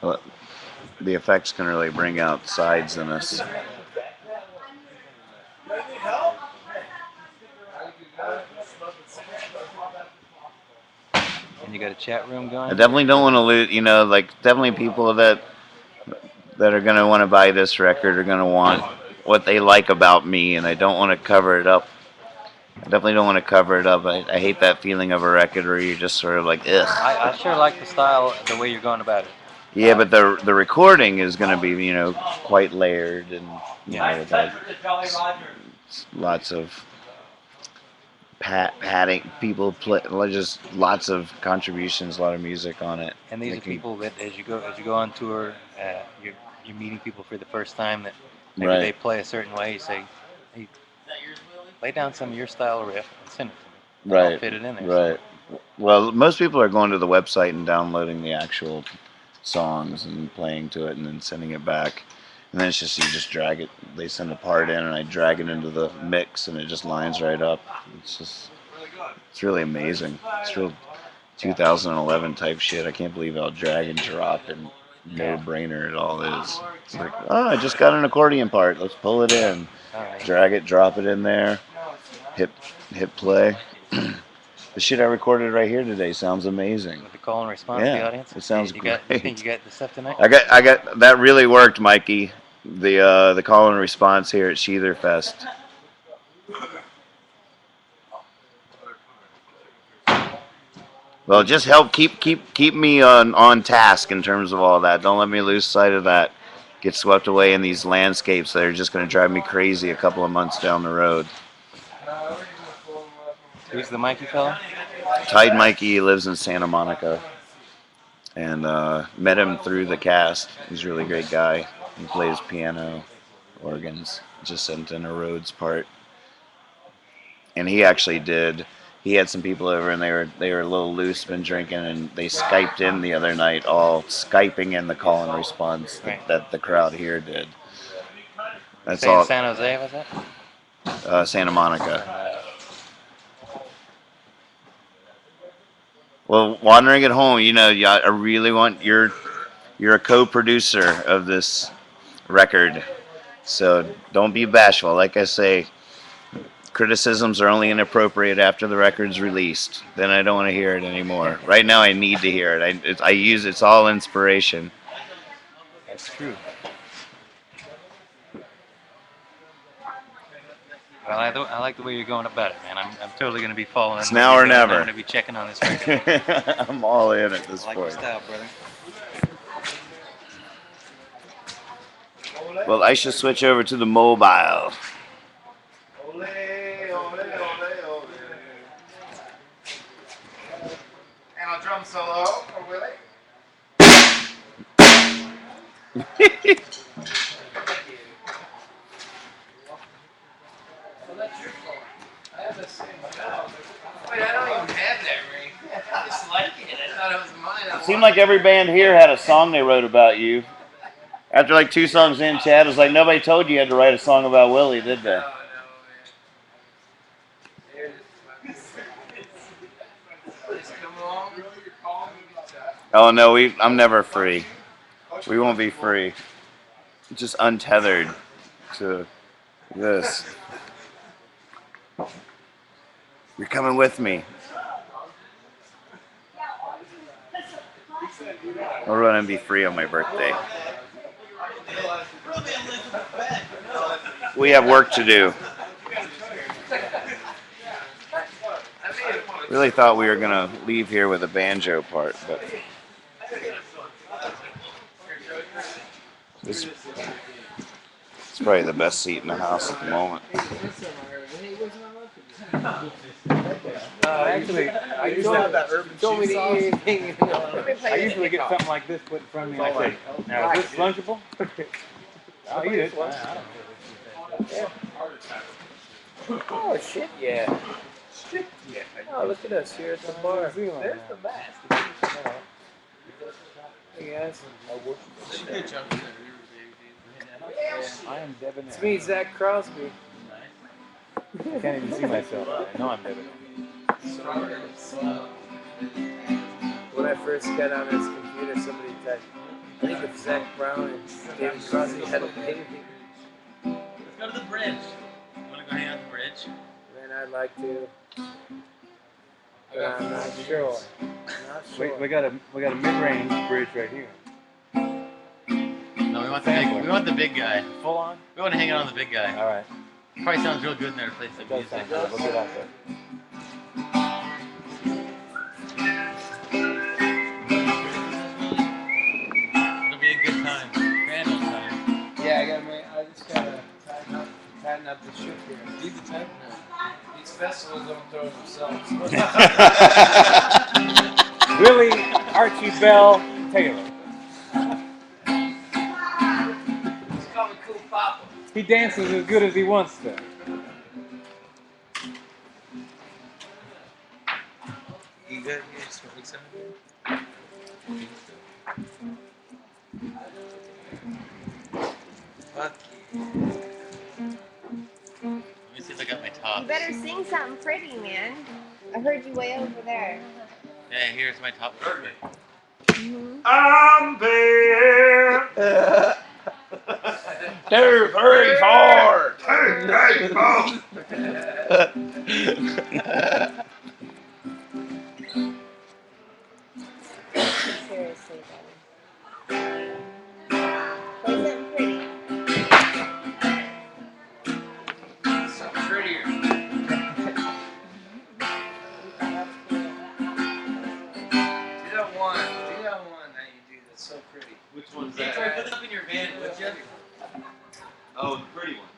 Well, the effects can really bring out sides in us. And you got a chat room I going? definitely don't want to lose, like definitely people that are gonna want to buy this record are gonna want what they like about me, and I don't want to cover it up. I definitely don't want to cover it up. I hate that feeling of a record where you're just sort of like, ugh. I sure like the style, the way you're going about it. Yeah, but the recording is gonna be quite layered and like lots of padding people play, just lots of contributions, a lot of music on it. And these are Making people that, as you go on tour, you're meeting people for the first time that maybe they right, play a certain way. You say, hey, lay down some of your style riff and send it to me, and I'll right, fit it in there. So right. Well, most people are going to the website and downloading the actual songs and playing to it and then sending it back. And then it's just you just drag it. They send a part in and I drag it into the mix and it just lines right up. It's really amazing. It's real yeah, 2011 type shit. I can't believe how drag and drop and no yeah. brainer it all is. It's like, oh, I just got an accordion part. Let's pull it in. All right. Drag it, drop it in there, hit hit play. The shit I recorded right here today sounds amazing. With the call and response to the Yeah, audience, it sounds you think you great. got the stuff tonight? I got that really worked, Mikey. The call and response here at Sheether Fest. Well, just help keep me on task in terms of all that. Don't let me lose sight of that. Get swept away in these landscapes that are just going to drive me crazy a couple of months down the road. Who's the Mikey fella? Tide Mikey lives in Santa Monica, and met him through the cast. He's a really great guy. He plays piano, organs. Just sent in a Rhodes part, and he actually did. He had some people over, and they were a little loose, been drinking, and they skyped in the other night, all skyping in the call and response Right. that the crowd here did. You That's say in all. San Jose, was that? Santa Monica. Well, wandering at home, I really want you're a co-producer of this record, so don't be bashful. Like I say, criticisms are only inappropriate after the record's released. Then I don't want to hear it anymore. Right now, I need to hear it. I use it's all inspiration. That's true. Well, I like the way you're going about it, man. I'm totally going to be following It's what now you're or doing. I'm never. going to be checking on this record. I'm all in at this I like your point. style, brother. Well, I should switch over to the mobile. And a drum solo for Willie. Wait, I don't even have that ring. I just like it. I thought it was mine. It seemed like every band here had a song they wrote about you. After like 2 songs in, Chad was like, nobody told you had to write a song about Willie, did they? Oh no, I'm never free. We won't be free. Just untethered to this. You're coming with me. I'll run and be free on my birthday. We have work to do. Really thought we were gonna leave here with a banjo part, but this it's probably the best seat in the house at the moment. Actually, I usually have that urban I usually get something like this put in front of me. And I say, now is this lunchable? I'll eat it. Oh shit, yeah. Oh, look at us here at the bar. There's the mask. Hey guys. I am debonair. It's me, Zach Crosby. I can't even see myself. I know I'm debonair. What I first got on his computer, somebody typed, I think if Zach Brown and David Crosby had a baby. Let's go to the bridge. You want to go hang out at the bridge? Man, I'd like to. But I'm not sure. Not sure. We got a mid-range bridge right here. No, we want the big guy. Full on? We want to hang out on the big guy. All right. Probably sounds real good in there to play some Does music. sound good. We'll get out there. It'll be a good time. Grand old time. Yeah, I just gotta tighten up the ship here. Leave the time now. These festivals don't throw themselves. Willie Archie Bell Taylor. He's called me Cool Papa. He dances as good as he wants to. You good? You smoking something? Fuck you. Let me see if I got my top. You better sing something pretty, man. I heard you way over there. Yeah, here's my top. I'm bad. Dude, hurry hard. Hey, Seriously, buddy. Play something pretty. Something prettier. Do that one that you do that's so pretty. Which one's that? Troy, put it up in your van, would you? Oh, the pretty one.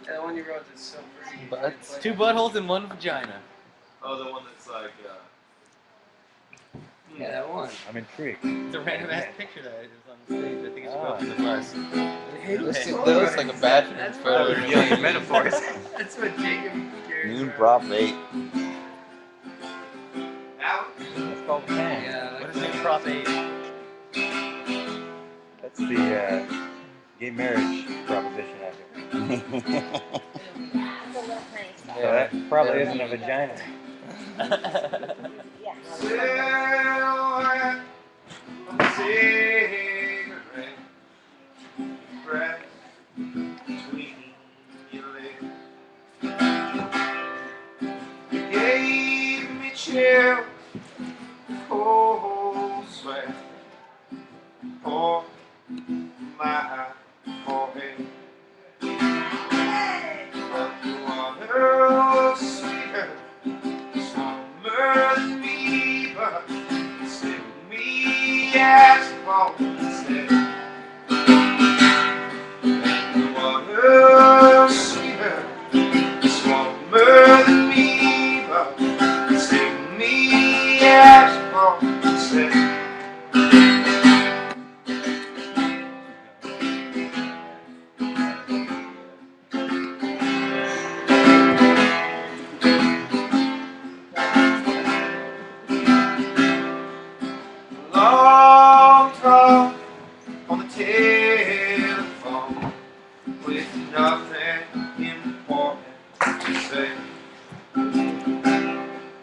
Yeah, the one you wrote that's so pretty. Butts. 2 buttholes and 1 vagina. Oh, the one that's like, Yeah, that one. I'm intrigued. It's a random ass picture that is on the stage. I think it's from the bus. Hey, listen, That looks like a bathroom That's photo. what- Revealing metaphors. That's what Jacob carries Noon around. Prop 8. That's called Tang. Yeah, What like is it? Prop 8. That's the gay marriage proposition out here. That's a little nice. So that probably isn't a vagina. Yeah. Silhouette of a cigarette breath between your lips. You gave me chills, cold sweat on my forehead. But the water was sweeter, summer than me, but still me as long instead. And the water was sweeter, summer than me, but still me as long instead. Long talk on the telephone with nothing important to say.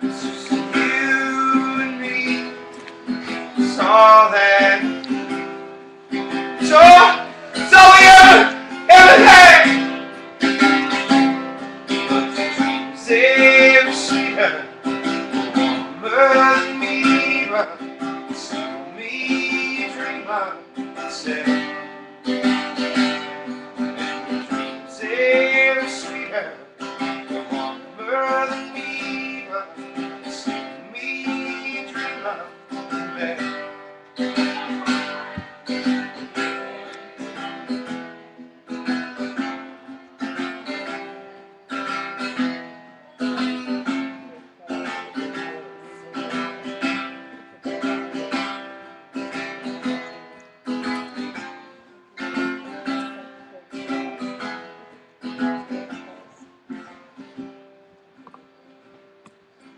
It's just you and me. Saw that. So weird everything. But the dreams they were sweeter, warmer than me, but still me dreamer instead. And the dreams they were sweeter, warmer than me, but still me dreamer instead.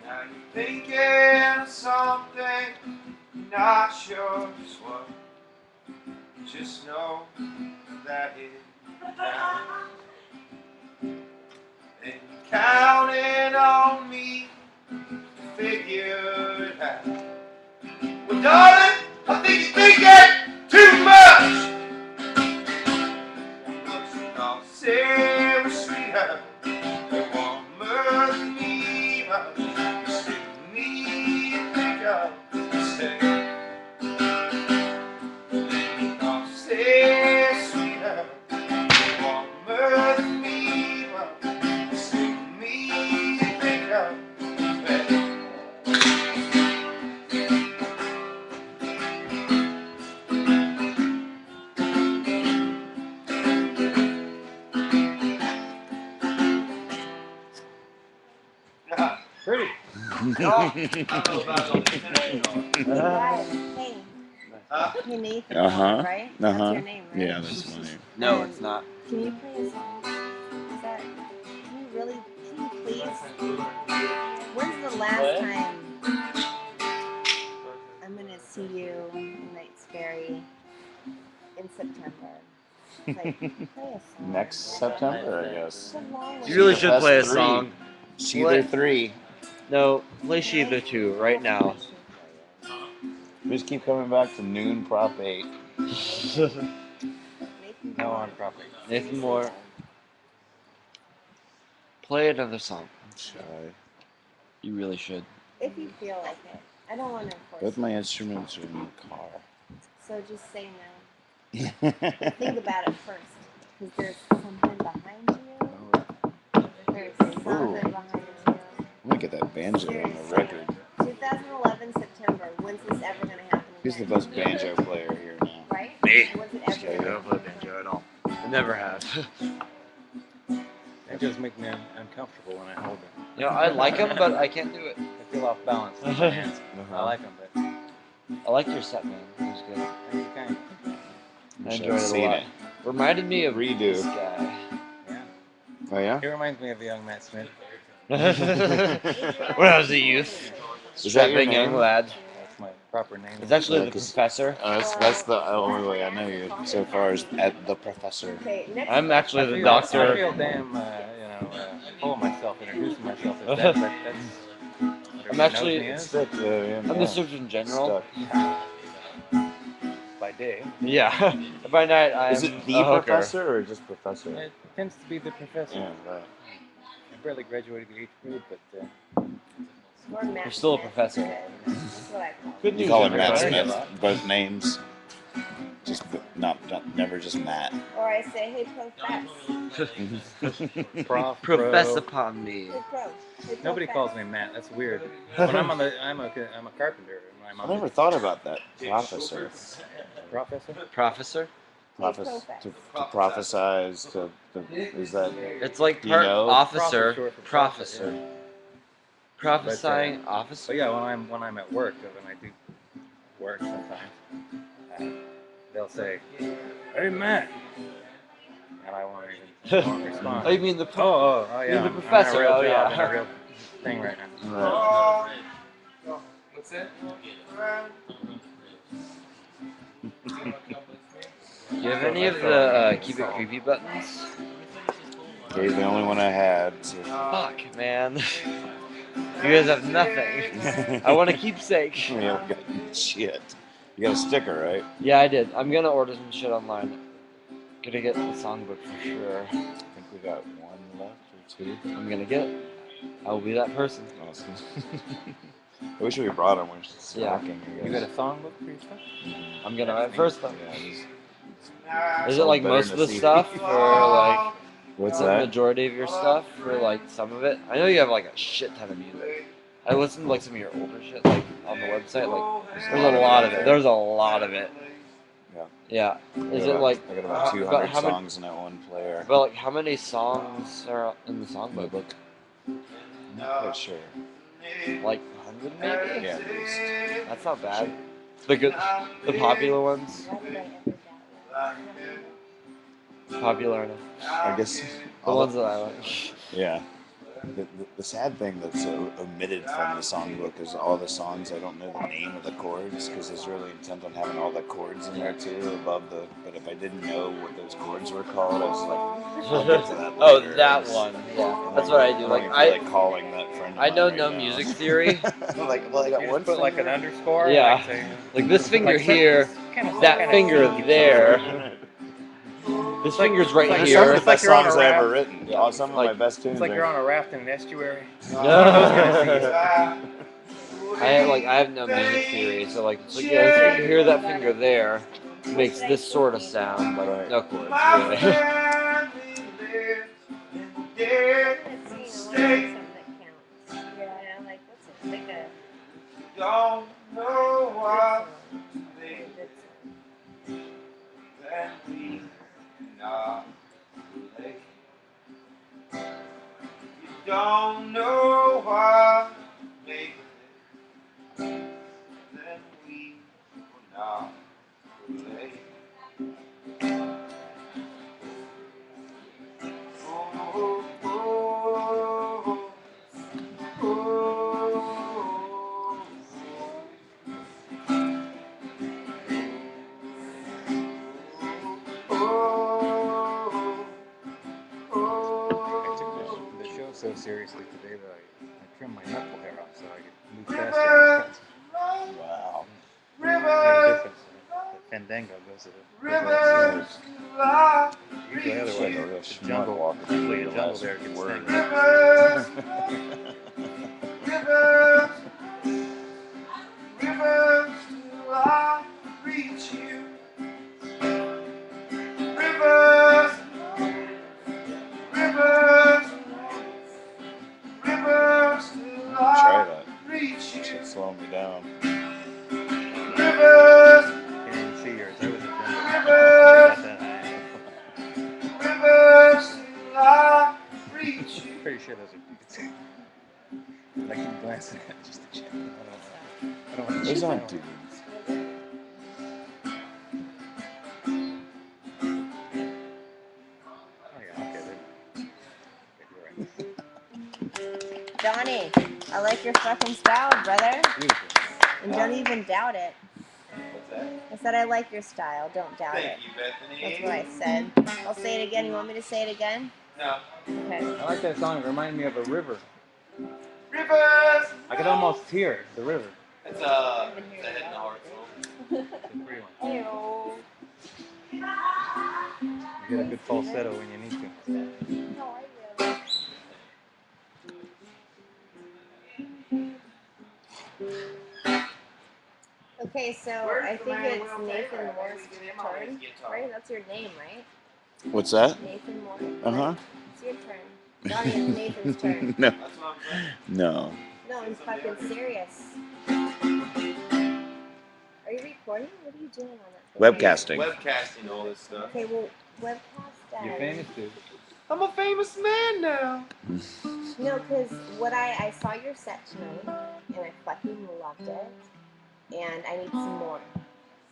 Now you're thinking of something, not sure just what. Just know that it's down. And you're counting on me to figure it out. Hey, hey Nathan, Uh-huh. right? That's your name, right? Yeah, that's my name. No, it's not. Can you play a song? Is that? Can you really? Can you please? When's the last time I'm gonna see you in Knight's Ferry in September? Like, play a song. Next September, I guess. So long You really ago. should play a Three. song. Sheether 3. No, play Shiva 2 right now. We just keep coming back to noon prop 8. No on property. Nathan Moore. Play another song. Shy. You really should. If you feel like it. I don't want to force Both my you. instruments are in the car. So just say no. Think about it first. Because there's something behind you. There's something behind you. I'm gonna get that banjo on the record. 2011 September. When's this ever going to happen again? Who's the best banjo player here now? Right? Me. When's it I ever going don't to play happen? banjo at all. I never have. Banjos make me uncomfortable when I hold them. You know, I like them, but I can't do it. I feel off balance with my hands. I like them, but I like your set, man. It was good. Thank you, kind. I enjoyed it a lot. Reminded me of Redo. this guy. Yeah. Oh yeah? He reminds me of the young Matt Smith. When When I was a youth. Is that your Strapping young name? lad. That's my proper name. It's actually Yeah, the 'cause- professor. That's the only way I know you so far is at the professor. Okay, next I'm actually the question. doctor. I feel damn, full of myself introducing myself as that, but that's. I'm actually- I'm I'm the Surgeon General. By day. Yeah. By night, I'm Is it the a hooker. professor or just professor? It tends to be the professor. Yeah, right. I barely graduated the 8th grade, but Or Matt You're still a Smith, professor. That's what I call him. Good You news, call him Matt everybody. Smith, both names. Just never just Matt. Or I say, hey, profess. prof, Profess bro. upon me. Hey, pro. Hey, Nobody profess. calls me Matt. That's weird. When I'm a carpenter. And I never thought about that. Professor. Professor. Professor? To prophesize, is that... It's like You part know? officer, Professor for professor. Prophesying But, officer? But yeah, when I'm at work, when I do work sometimes, they'll say, "Hey Matt," and I won't respond. Oh, you mean the Oh yeah. You mean the I'm in a professor, real oh, job, yeah. in a real thing right now. What's that? Do you have any of the Keep It Creepy buttons? He's the only one I had. So. Fuck, man. You guys have nothing. I want a keepsake. We haven't got shit. You got a sticker, right? Yeah, I did. I'm gonna order some shit online. Gonna get the songbook for sure. I think we got one left or two. I'm gonna get it. I will be that person. Awesome. I wish we brought them. We're just Yeah. slacking, I You got guess. a songbook for your stuff? I'm gonna write first though. Yeah, just- Is it like better most than of the a CD. stuff, or like What's the that? majority of your stuff, or like some of it? I know you have like a shit ton of music. I listened to like some of your older shit, like on the website. Like, there's a lot of it. There's a lot of it. Yeah. Yeah. Is it like? I got about 200 but how many- songs in that one player. But like, how many songs are in the songbook? book. I'm not quite sure. Like 100 maybe? Yeah, at least. That's not bad. The good, the popular ones. Why did I ever doubt that? Popular enough. I guess. The ones that I like. Yeah. The sad thing that's omitted from the songbook is all the songs I don't know the name of the chords because I was really intent on having all the chords in there too above the. But if I didn't know what those chords were called, I was like, I'll get to that Oh, later. that one. Yeah, that's what I do. Like don't I, even feel like calling that friend. of I know mine no right now. music theory. Like, well, I got You one just put like an finger. underscore. Yeah. Like, say, Like this finger like here, that finger there. This finger's right like Some here. of the It's like best you're on songs a I ever raft. written. Yeah. Some of Like- my best tunes It's like are. you're on a raft in an estuary. I have no music theory, so like it's like yeah, this finger here, that finger there makes this sort of sound, but Right. no chords really. I'm gonna sing, I want something that counts. Yeah, like, what's it? Like a... Don't know what Really good song. that we not relate. You don't know what make I took the show so seriously today that I trimmed my knuckle hair off so I could move faster. Wow. Made a difference. The fandango goes to the usually otherwise Like a real the schmuck jungle, walking through usually a your jungle last there gets word. stank. Rivers till I reach you. Rivers, rivers, rivers till Try I that. reach you. Should slow me down. Rivers, Can't even see yours. I was a jungle. rivers, Got that high. rivers till I reach you. Pretty sure those are dudes. But I keep glancing at it just to check. I don't want to Those check. aren't dudes. Oh yeah, okay. Then. Okay, you're right. Johnny, I like your fucking style, brother. Beautiful. And don't even doubt it. What's that? I said I like your style. Don't doubt it. Thank you, Bethany. That's what I said. I'll say it again. You want me to say it again? No. Okay. I like that song. It reminded me of a river. Rivers. I could almost hear the river. It's a head and heart song. It's a free one. Heyo. You get a good falsetto when you need to. How are you? Okay, so I think it's Nathan Moore's turn. Right? That's your name, right? What's that? Nathan Moore. Uh-huh. It's your turn. Johnny, it's Nathan's turn. No. That's what I'm saying. No. No, I'm fucking serious. Are you recording? What are you doing on that thing? Webcasting. Webcasting all this stuff. Okay, well, webcast. You're famous, dude. I'm a famous man now. No, because what I saw your set tonight, and I fucking loved it, and I need some more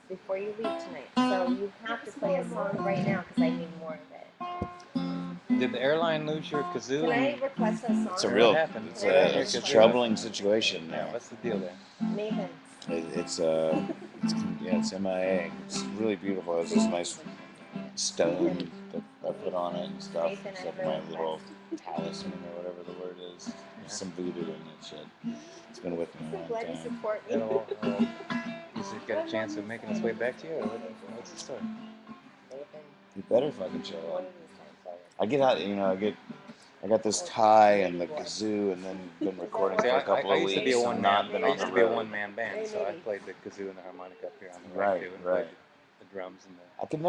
before you leave tonight. So you have to play a song right now because I need more of it. Did the airline lose your kazoo? Can I request a song? It's a What real, happened? it's a troubling situation Yeah, now. what's the deal there? Nathan. It's MIA. It's really beautiful. It has this nice stone that I put on it and stuff. Nathan, It's I like have a my request. little talisman or whatever the word is. There's some voodoo in that shit. It's been with me a I'm long glad you time. support me. Is it got a chance of making its way back to you, or what's the story? You better fucking show up. I get out, I got this tie and the kazoo, and then been recording for See, a couple I of used to weeks. be a and one not man. been I on used the to be a road. one-man band, so I played the kazoo and the harmonica up here on the Right, right too, and right. played the drums and the. I could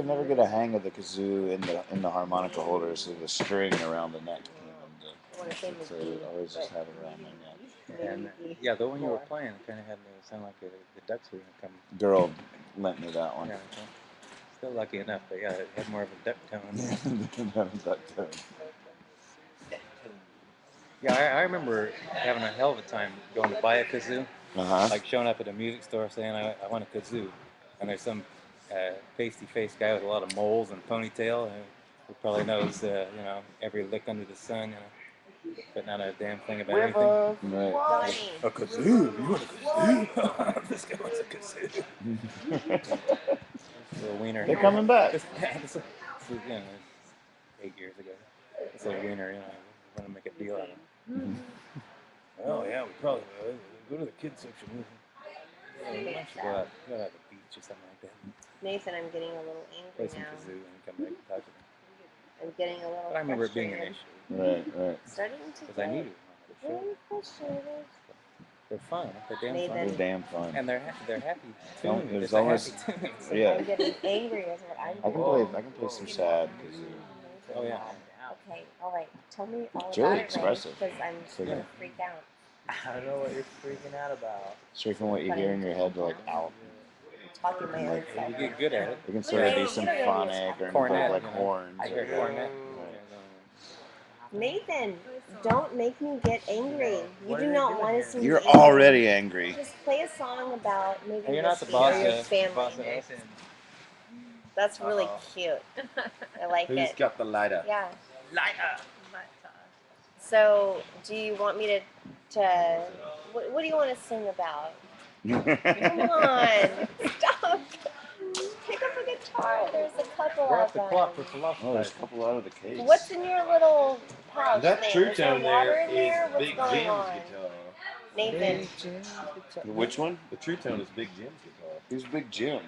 never get a hang of the kazoo in the harmonica holder, so the string around the neck came into. So I always just have it around my neck. And yeah, the one you were playing kind of had sound like the ducks were gonna come. Girl lent me that one. Yeah, well, still lucky enough, but yeah, it had more of a duck tone. Duck tone. Yeah, I remember having a hell of a time going to buy a kazoo. Uh-huh. Like showing up at a music store saying I want a kazoo, and there's some pasty-faced guy with a lot of moles and a ponytail, and who probably knows every lick under the sun, but not a damn thing about anything. Right. Johnny. A kazoo? You want a kazoo? This guy wants a kazoo. Little wiener. They're coming back. This is, 8 years ago. This little wiener, I want to make a deal out of it. Oh yeah, we probably will. Go to the kids section. Yeah, we might should go out to the beach or something like that. Nathan, I'm getting a little Play angry some now. kazoo and come back and talk to them. I'm getting a little But I remember it being frustrated. an issue Right. Starting to because I needed get one. really frustrated. They're fun. They're damn Nathan. They're fun. damn fun. And they're happy Don't- tunes. there's It's a always- happy tune. Yeah. I'm getting angry is what I'm I doing. can play some sad kazoo. Oh yeah. Okay, all right. Tell me all It's really about it, expressive. Because I'm So gonna good. freak out. I don't know what you're freaking out about. Straight from what you hear in your head to like out. I'm talking my own You self. get good at it. You can sort of be symphonic or involve Cornet, like horns. I hear or- cornet. Right. Nathan, don't make me get angry. You do not want to see me You're angry. already angry. Just play a song about maybe Hey, you're not the whiskey boss or your yet. family. Boss yet. Nathan. That's really cute. I like Who's it. got the lighter? Yeah. Lighter. So, do you want me to what do you want to sing about? Come on, stop. Pick up a guitar. There's a couple We're of at the clock for them. Oh, there's a philosophizing. couple out of the case. What's in your little pouch That thing? true Is there tone water there in there? is What's Big going Jim's on? guitar. Nathan. Which one? The true tone is Big Jim's guitar. Who's Big Jim?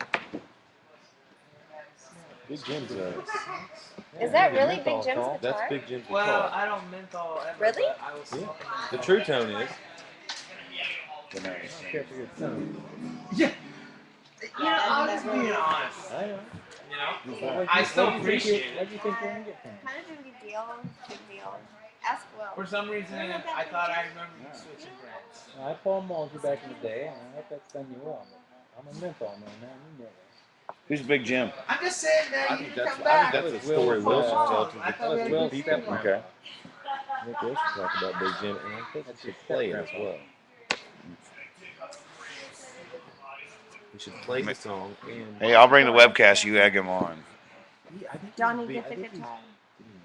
Big Jim's Is that really Big Jim's guitar? That's Big Jim's Well, guitar. I don't menthol ever. Really? But I was Yeah. smoking The menthol. true tone is. Yeah. You know, I was just being honest. I know. You know, I still appreciate it. What do you think you're gonna get from Kind of a big deal. Big deal. Ask Will. For some reason, I thought I remembered you switching brands. I Paul mauled you back in the day, and I hope that's done you well. But I'm a menthol man now. You know that. Who's Big Jim? I'm just saying that I you think need that's to come back. the story Will should tell to I thought we had the a people. good story. Okay. I think Will should talk about Big Jim, and I think he should play it as well. We should play the song. And Hey, I'll bring the webcast. You egg him on. I think Donnie, he'd get the be- I think he's guitar.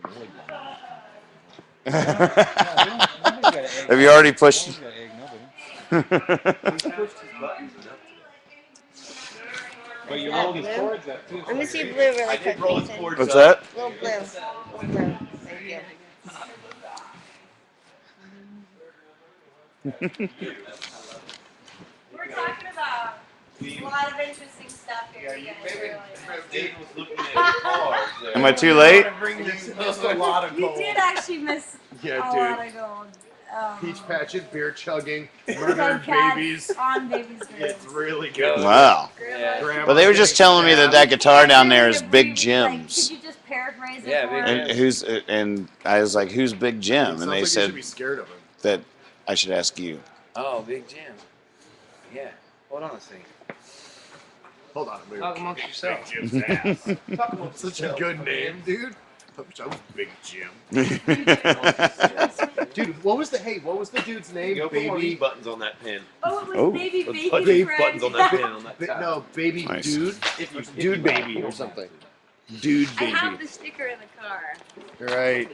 really good. Have you already pushed? He's got egg nobody. He's pushed his buttons enough today. But you rolled his chords up too. Let me see blue really quick, Nathan. What's that? Little blue. Little blue. Thank you. We're talking about a lot of interesting stuff here. You guys realize. Dave was looking at cars there. Am I too late? Missed a lot of You gold. did actually miss a Yeah, lot dude. of gold. Peach patches, beer chugging, dead murdered cats babies. on babies' graves. It's really good. Wow. Yeah. Grandma's But they were just getting telling me that stabbed. that guitar down there is Like, Big could Jim's. you just paraphrase it Yeah, for Big us? And who's and I was like, who's Big Jim? Sounds And they like you said should be scared of him. that I should ask you. Oh, Big Jim. Yeah. Hold on a second. Hold on a minute. Talk amongst yourselves. Big Jim's ass. Talk about such a good name, dude. I wish I was Big Jim. Dude, what was the dude's name? Go put one of these Baby. buttons on that pin. Oh, it was Oh. baby Put bacon these bread. buttons on that pin on that tab. No, baby Nice. dude. Dude baby or something. Dude I have baby. the sticker in the car. Right.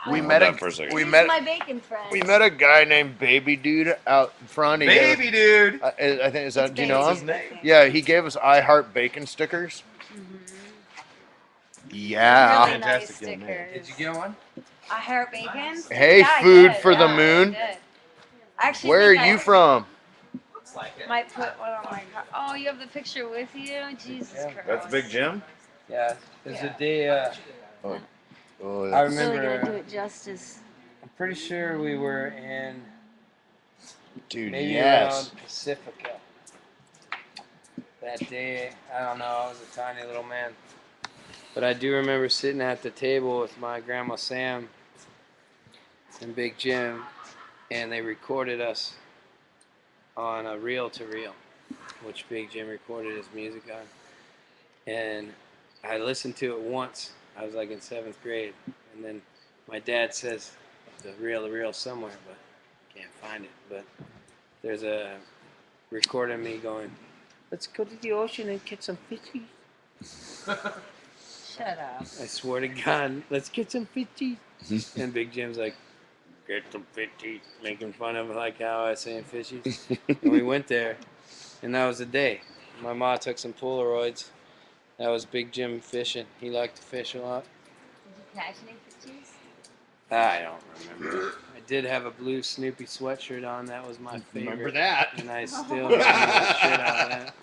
We Hold met on for a second. we This met is my bacon friend. we met a guy named Baby Dude out in front. He gave Baby dude. us- I think is that. Do you know What's him? his name? Yeah, he gave us I Heart Bacon stickers. Yeah. Really nice Fantastic young man. stickers. Did you get one? I heart bacon. Hey, Yeah, I food did. for the Yeah, I moon. did. Actually, Where are think you I from? Might put one on my car. Oh, you have the picture with you? Jesus Yeah, Christ. That's Big Jim? Yeah. There's Yeah. a day. Oh, I It's really remember. gonna do it justice. I'm pretty sure we were in dude, maybe yes. around Pacifica. That day, I don't know. I was a tiny little man, but I do remember sitting at the table with my grandma Sam and Big Jim, and they recorded us on a reel-to-reel, which Big Jim recorded his music on. And I listened to it once. I was like in 7th grade, and then my dad says the reel-to-reel somewhere, but can't find it. But there's a recording of me going, "Let's go to the ocean and get some fishies." Shut up. I swear to God, let's get some fishies. And Big Jim's like, "Get some fishies," making fun of like how I was saying fishies. And we went there, and that was the day. My mom took some Polaroids. That was Big Jim fishing. He liked to fish a lot. Did you catch any fishies? I don't remember. I did have a blue Snoopy sweatshirt on. That was my favorite. Remember that? And I still remember the shit out of that.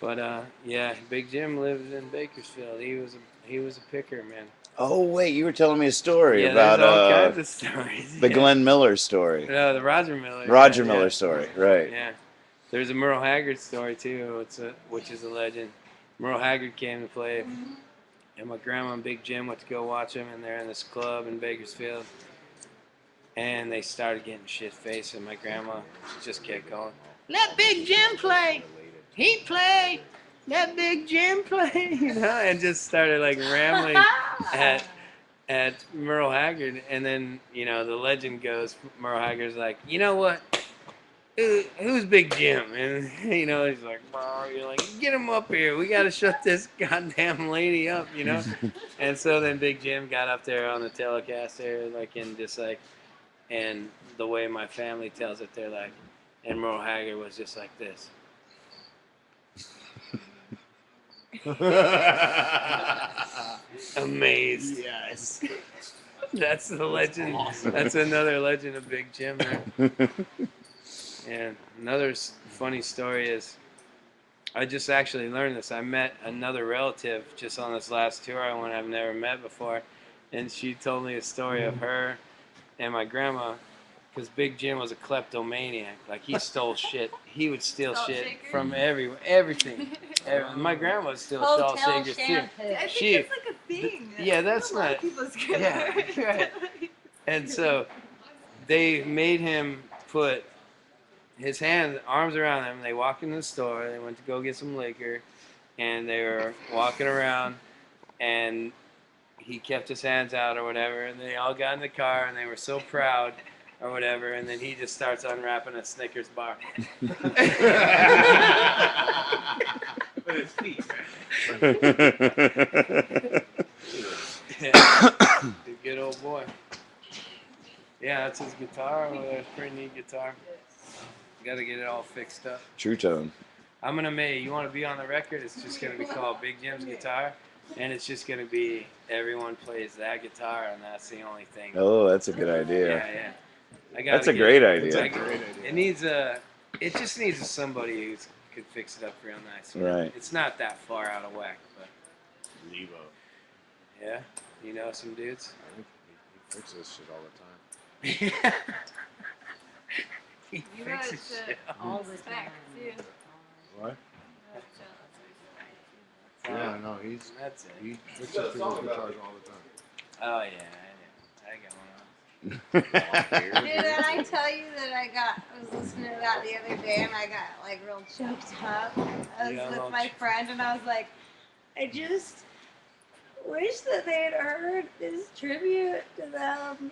But yeah, Big Jim lived in Bakersfield. He was a picker, man. Oh, wait, you were telling me a story Yeah, about there's all kinds of stories. the Yeah. Glenn Miller story. No, the Roger Miller. Roger yeah, Miller yeah. story, right. Yeah. There's a Merle Haggard story too, which is a legend. Merle Haggard came to play, and my grandma and Big Jim went to go watch him, and they're in this club in Bakersfield. And they started getting shit-faced, and my grandma just kept going, "Let Big Jim play! He played! Let Big Jim play!" You know, and just started like rambling at Merle Haggard, and then the legend goes, Merle Haggard's like, you know what? Who's Big Jim? And he's like, you're like, get him up here. We gotta shut this goddamn lady up, And so then Big Jim got up there on the Telecaster, and the way my family tells it, they're like, and Merle Haggard was just like this. Amazed. Yes. That's the legend. Awesome. That's another legend of Big Jim there. And another funny story is, I just actually learned this. I met another relative just on this last tour I went I've never met before, and she told me a story of her and my grandma, because Big Jim was a kleptomaniac. Like, he stole shit. He would steal Salt shit shaker? from everything. My grandma would steal salt Hotel shakers too. shampoo. I think that's like a thing. Yeah, that's A lot of not. people's good. Yeah, right. And so they made him put his arms around them. They walked in the store. They went to go get some liquor, and they were walking around, and he kept his hands out or whatever, and they all got in the car, and they were so proud or whatever, and then he just starts unwrapping a Snickers bar. With his feet, right? Yeah. Good old boy. Yeah, that's his guitar. It's a pretty neat guitar. Got to get it all fixed up. True Tone. I'm gonna make. You want to be on the record? It's just gonna be called Big Jim's Guitar, and it's just gonna be everyone plays that guitar, and that's the only thing. Oh, that's a good idea. Yeah. I gotta That's a get great it. idea. It needs a. It just needs somebody who could fix it up real nice. Right. It's not that far out of whack, but Levo. yeah, you know some dudes. He fixes this shit all the time. He You gotta fixes shit shit. all the time too. What? You gotta shit. Yeah, no, That's it. he fixes people's guitars all the time. Oh yeah, I got one on. Dude, did I tell you that I was listening to that the other day and I got like real choked up? I was Yeah, with my friend and I was like, I just wish that they had heard this tribute to them.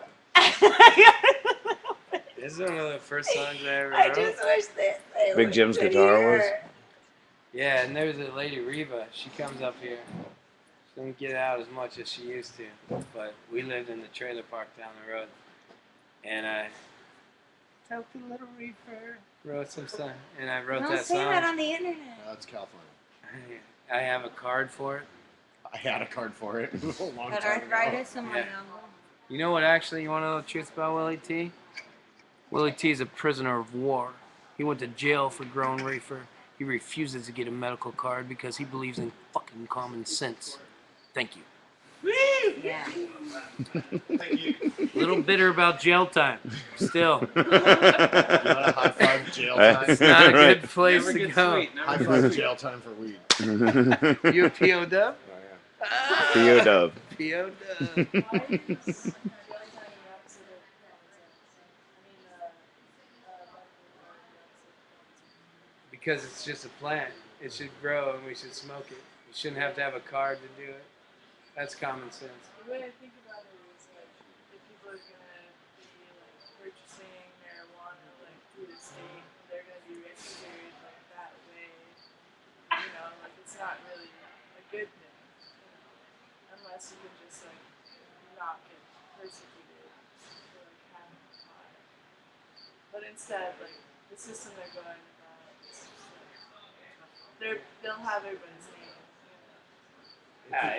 This is one of the first songs I ever I wrote. just wish that they Big Jim's guitar was? Yeah, and there's a lady, Reva. She comes up here. She doesn't get out as much as she used to. But we lived in the trailer park down the road. And I token little reefer. Wrote some stuff. And I wrote Don't that say song. that on the internet. That's California. I have a card for it. I had a card for it a long Got time ago. arthritis in my Yeah. elbow. You know what actually you want to know the truth about Willie T? Willie T is a prisoner of war. He went to jail for grown reefer. He refuses to get a medical card because he believes in fucking common sense. Thank you. Yeah. Little bitter about jail time. Still. You want a high five jail time? It's not a Right. good place Never to get go. sweet. Never High get five sweet. jail time for weed. You a PO dub? Oh, P.O. Dub. PO dub. Because it's just a plant. It should grow and we should smoke it. You shouldn't have to have a card to do it. That's common sense. The way I think about it is like if people are gonna be like purchasing marijuana like through the state, they're gonna be registered like that way. You know, like it's not really a good thing, unless you can just like not get persecuted for like having a pot. But instead, like the system they're going about is just like they'll have everybody's name.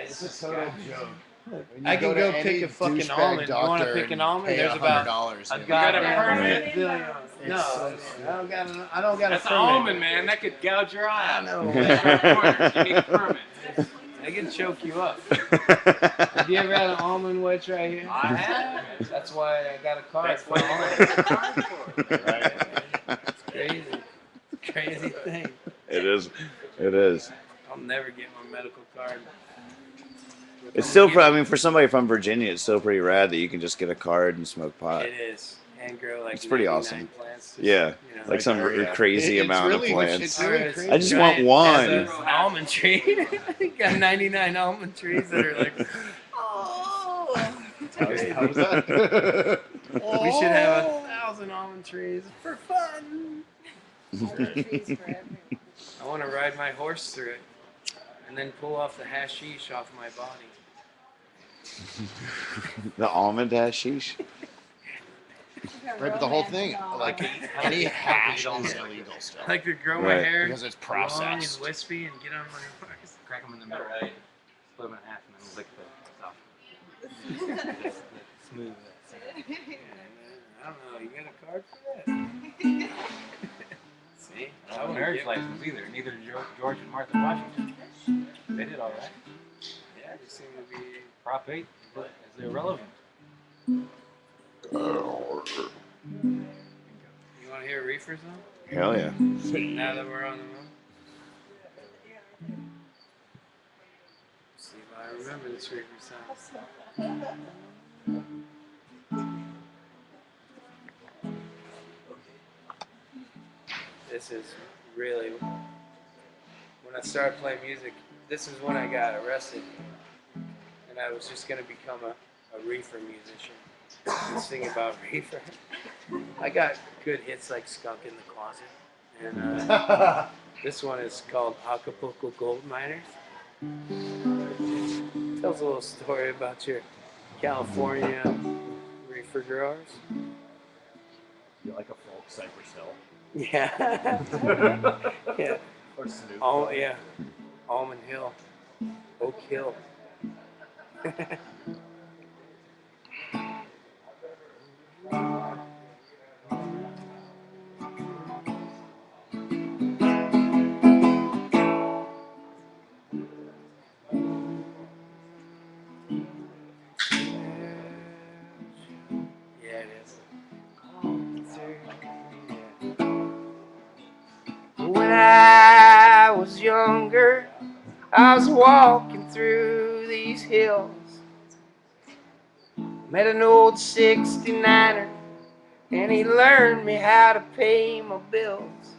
It's It's a total joke. I can go pick a fucking almond. You want to pick an almond? There's about $100. a got a goddamn permit? billion. No, I don't got a That's an permit. almond, man. That could gouge your eye out. I know. You need a permit. They can choke you up. Have you ever had an almond wedge right here? I have. That's why I got a card That's for what almond. you got a card for. Right? It's crazy thing. It is. It is. I'll never get my medical card. It's still, I mean, for somebody from Virginia, it's still pretty rad that you can just get a card and smoke pot. It is. And grow like It's pretty 99 awesome. Plants, Yeah, you know. like some there, yeah. crazy It's amount really- of it's plants. really crazy. I just want Giant one. as an almond tree. Got 99 almond trees that are like, oh. great. How was that? We should have 1,000 almond trees for fun. Trees for everyone. I want to ride my horse through it and then pull off the hashish off my body. The almond hashish. Right, but the whole thing, like any hash don't is know. illegal still. I like to grow my Right. hair Because it's long and processed. wispy and get on my horse. Crack them in the middle, right? Split them in half and then lick the top. Smooth. I don't know. You got a card for that? See? I don't have a marriage license either. Neither did George and Martha Washington. They did all right. Yeah, you seem to be. Prop 8 is irrelevant. You want to hear a reefer song? Hell yeah. Now that we're on the road? See if I remember this reefer song. This is really. When I started playing music, this is when I got arrested. And I was just going to become a reefer musician. And sing about reefer. I got good hits like Skunk in the Closet. And this one is called Acapulco Gold Miners. Tells a little story about your California reefer growers. You like a folk Cypress Hill Yeah. Yeah. or Snoop? Oh, yeah. Almond Hill. Oak Hill. Yeah, it is. When I was younger, I was walking through these hills. Met an old 69er, and he learned me how to pay my bills.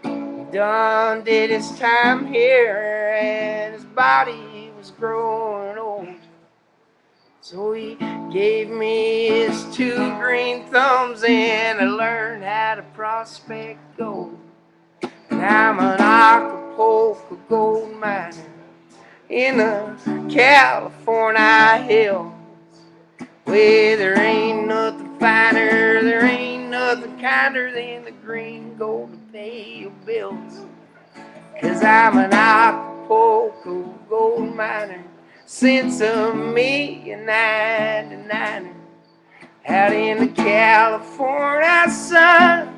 He done did his time here, and his body was growing old. So he gave me his 2 green thumbs, and I learned how to prospect gold. And I'm an Acapulco gold miner in the California hills, where there ain't nothing finer, there ain't nothing kinder than the green gold to pay your bills. 'Cause I'm an Acapulco gold miner since '99. Out in the California sun,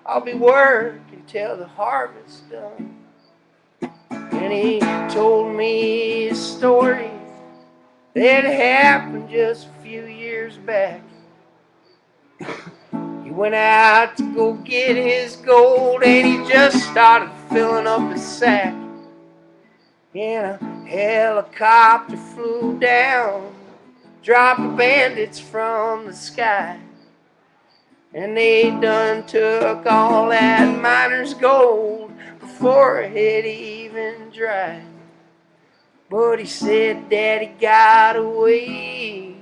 I'll be working till the harvest's done. And he told me a story that happened just a few years back. He went out to go get his gold, and he just started filling up his sack. And a helicopter flew down, dropped the bandits from the sky. And they done took all that miner's gold before it had even dried. But he said Daddy got away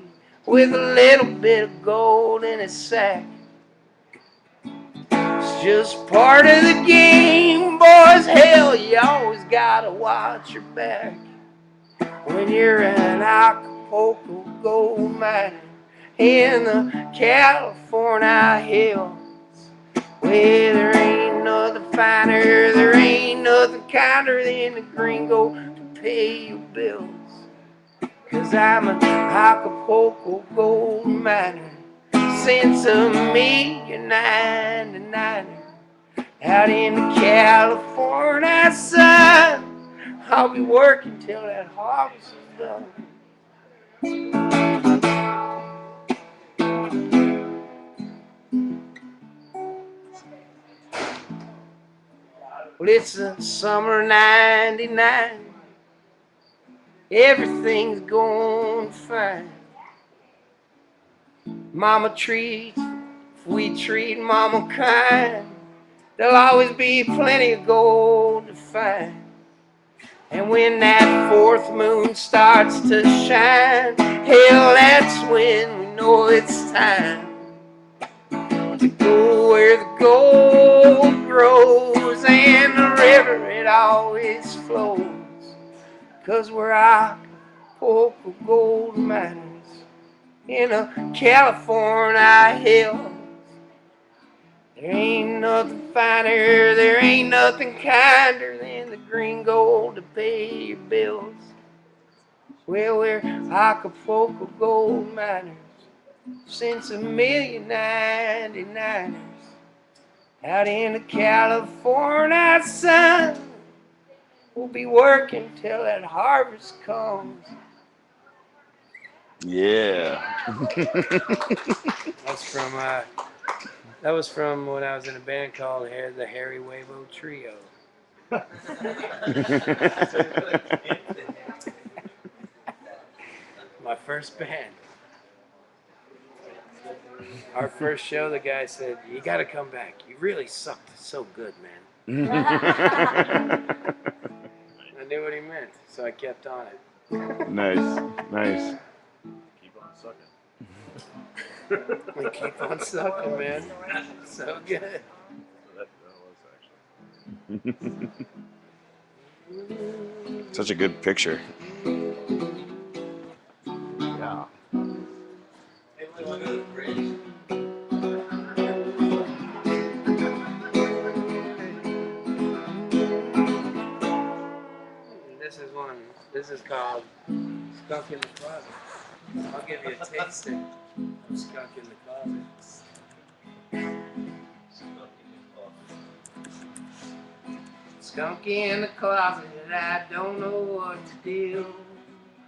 with a little bit of gold in his sack. It's just part of the game, boys. Hell, you always gotta watch your back when you're an Acapulco gold miner in the California hills, where there ain't nothing finer, there ain't nothing kinder than the green gold to pay your bills. 'Cause I'm an Acapulco gold miner since '99. Out in the California sun, I'll be working till that harvest is done. Well, it's the summer '99. Everything's going fine. Mama treats, if we treat Mama kind, there'll always be plenty of gold to find. And when that fourth moon starts to shine, hell, that's when we know it's time to go where the gold grows and the river, it always flows. 'Cause we're Acapulco gold miners in a California hill. There ain't nothing finer, there ain't nothing kinder than the green gold to pay your bills. Well, we're Acapulco gold miners since 1,000,099ers. Out in the California sun, we'll be working till that harvest comes. Yeah. That was from when I was in a band called the Harry Wavo Trio. My first band. Our first show, the guy said, "You got to come back. You really sucked so good, man." I knew what he meant, so I kept on it. Nice, nice. Keep on sucking. We keep on sucking, man. So good. That was actually. Such a good picture. Yeah. Hey, we want to go to the bridge. This is called Skunk in the Closet. I'll give you a tasting of Skunk in the Closet. Skunk in the closet, I don't know what to do.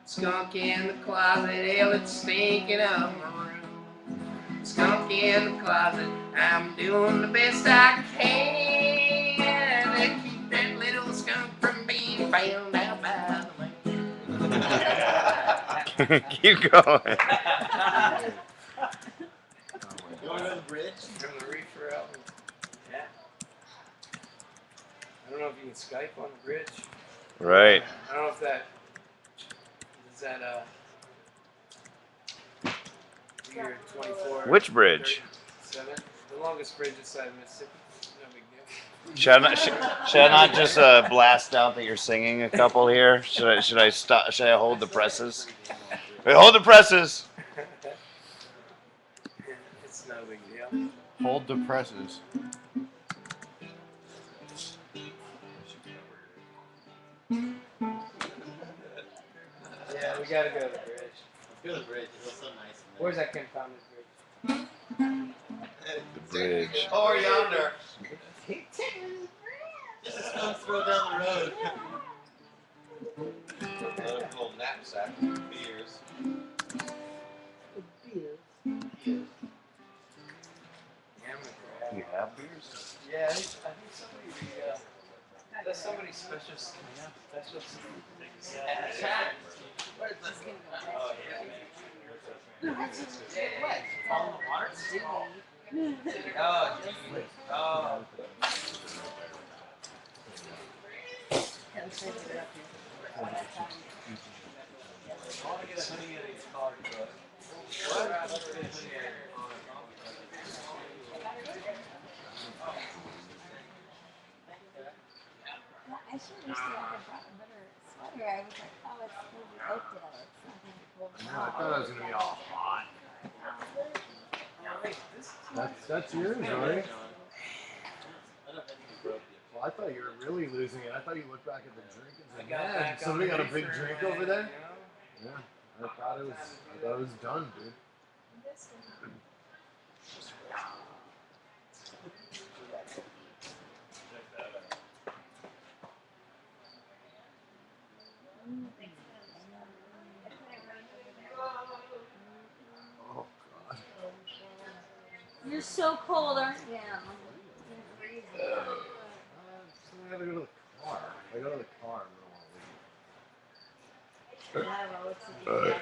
Skunk in the closet, hell, it's stinking up my room. Skunk in the closet, I'm doing the best I can to keep that little skunk from being found out by the man. Keep going. You want to go to the bridge? From the Reefer album. Yeah. I don't know if you can Skype on the bridge. Right. I don't know if that is that year 24. Which bridge? 37. The longest bridge this side of Mississippi. No big deal. Should I not just blast out that you're singing a couple here? Should I stop? Should I hold the presses? Wait, hold the presses. It's no big deal. Hold the presses. Yeah, we gotta go to the bridge. Let's go to the bridge. It looks so nice. Where's that confounded bridge? The bridge. Over yonder. Just a stone's throw down the road. Another little knapsack with beers. You have beers? Yeah, I think somebody special. Yeah, special. What is this? Oh, yeah, man. I should have used a better sweater. I was like, oh, it's going to be Oakdale. It's not going to be cold. I thought it was gonna be all hot. That's yours, right? Well, I thought you were really losing it. I thought you looked back at the drink and said, "Man, somebody got a big drink over there." Yeah, I thought it was done, dude. Oh God. You're so cold, aren't you? I gotta go to the car. I go to the car and I don't want to leave.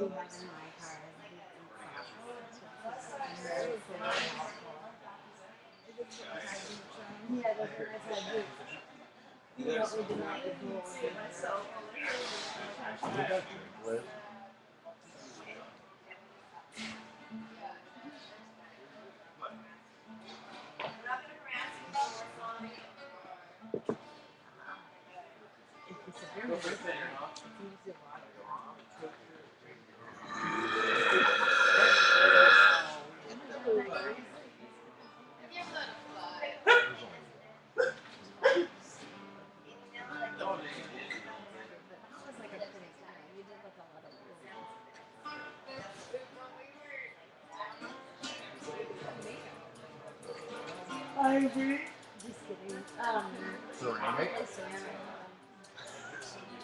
Yeah, that's what I said. What we did not do. I agree. Just kidding. Ceramic?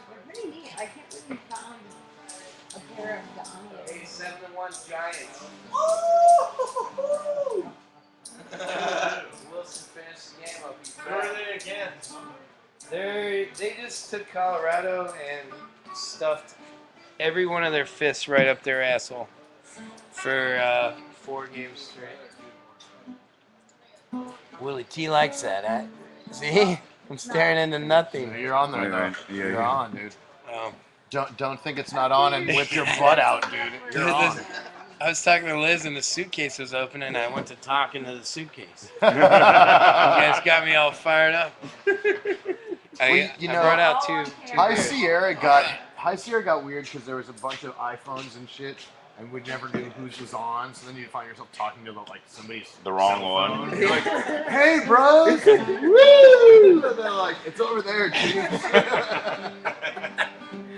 They're pretty neat. I can't believe we found a pair of Damios. 871 Giants. Wilson finished the game up. Where are they again? They just took Colorado and stuffed every one of their fists right up their asshole for 4 games straight. Willie T likes that, huh? See? I'm staring into nothing. You're on there, though. Right. Yeah, You're yeah. on, dude. Um, Don't think it's not on and whip your butt out, dude. You're on. I was talking to Liz and the suitcase was open and I went to talk into the suitcase. You guys got me all fired up. I brought out 2. High Sierra got weird because there was a bunch of iPhones and shit, and we never knew whose was on. So then you'd find yourself talking to like somebody's The wrong cell one. phone. You're like, "Hey, bros, woo!" And they're like, "It's over there, dude."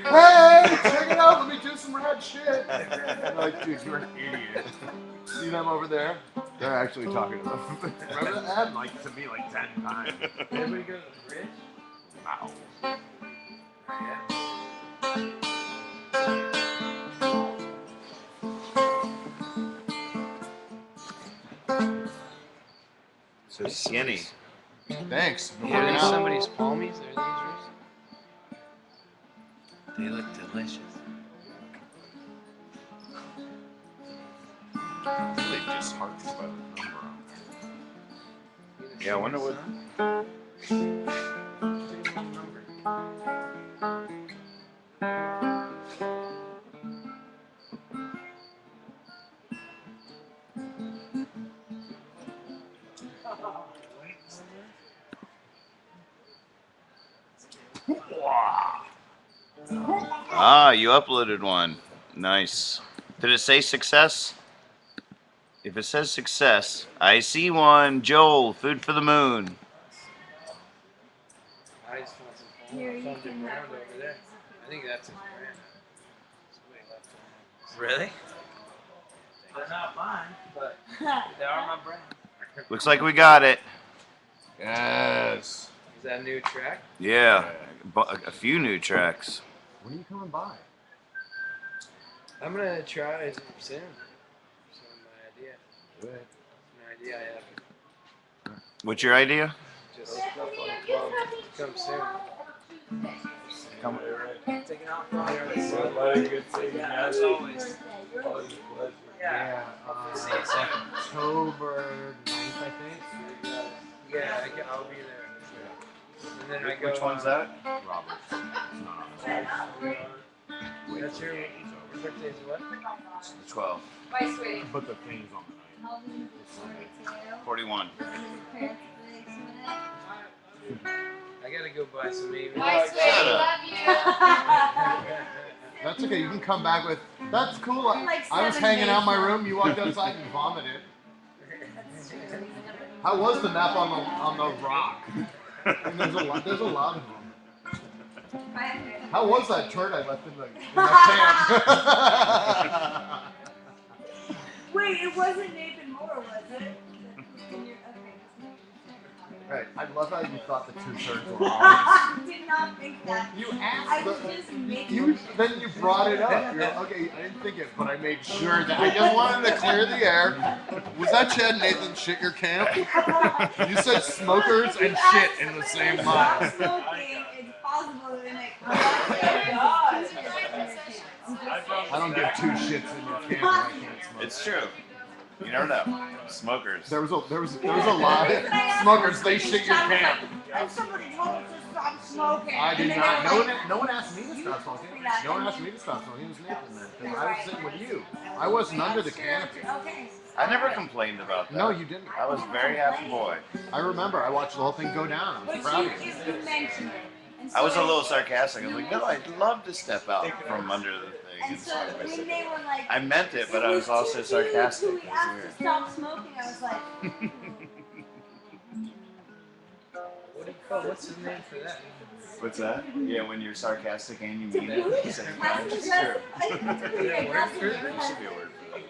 Hey, check it out. Let me do some rad shit. I'm like, dude, you're an idiot. See them over there? They're actually talking to them. Remember that ad? Like to me, like 10 times. Everybody go to the bridge? Wow. So skinny. Thanks. Yeah, are these somebody's palmies? Are these yours? They look delicious. Really disheartened by the number on Yeah, I wonder what. Ah, you uploaded one. Nice. Did it say success? If it says success, I see one. Joel, food for the moon. I just found some Here, you found the can ground have over there. I think that's his brand. Somebody left it. Really? They're not mine, but that. they are my brand. Looks like we got it. Yes. Is that a new track? Yeah, a few new tracks. When are you coming by? I'm gonna try it soon. So my idea. Do it. An idea I have. What's your idea? Just come soon. Come. Taking off. Good seeing you As guys. always. Always a pleasure. Yeah. October 9th, I think. Yeah, I'll be there. And then I go. Which one's that? Robert. That's your birthday's what? It's the 12. Bye, sweetie. But the thing's on the 9th. 41. I gotta go buy some maybe. Bye, sweetie. Love you. That's okay. You can come back with. That's cool. Like I was 7 hanging out in my days. room. You walked outside and vomited. How was the nap on the rock? And there's a lot of them. How was that turd I left in my pants? Wait, it wasn't Nathan Moore, was it? Right. I love how you thought the 2/3 were ours. I did not think that. You I asked. was just making Then you brought it up. You're like, okay, I didn't think it, but I made sure that I just wanted to clear the air. Was that Chad Nathan shit your camp? You said smokers and shit in the same Stop line. smoking. It's possible that they make. God. I'm just I don't give two shits in your camp if I can't smoke. It's true. You never know. Smokers. There was a lie. Smokers, they shit your camp. And somebody told us to stop smoking. I did And then not. they were like, No one asked me to stop smoking. No one asked me to stop smoking. It was Nathan then. Because I was sitting with you. I wasn't under the canopy. okay. I never complained about that. No, you didn't. I was a very happy boy. I remember. I watched the whole thing go down. I was proud of you. You mentioned it. And I was a so little sarcastic. I was like, no, I'd love to step out from under the thing. And And so smoke my when cigarette. they were like, I meant it, but I was also sarcastic. When It we was asked weird. to stop smoking, I was like, What's his name for that? What's that? Yeah, when you're sarcastic and you mean it at the same time. It's true. aggressive. There should be a word for that.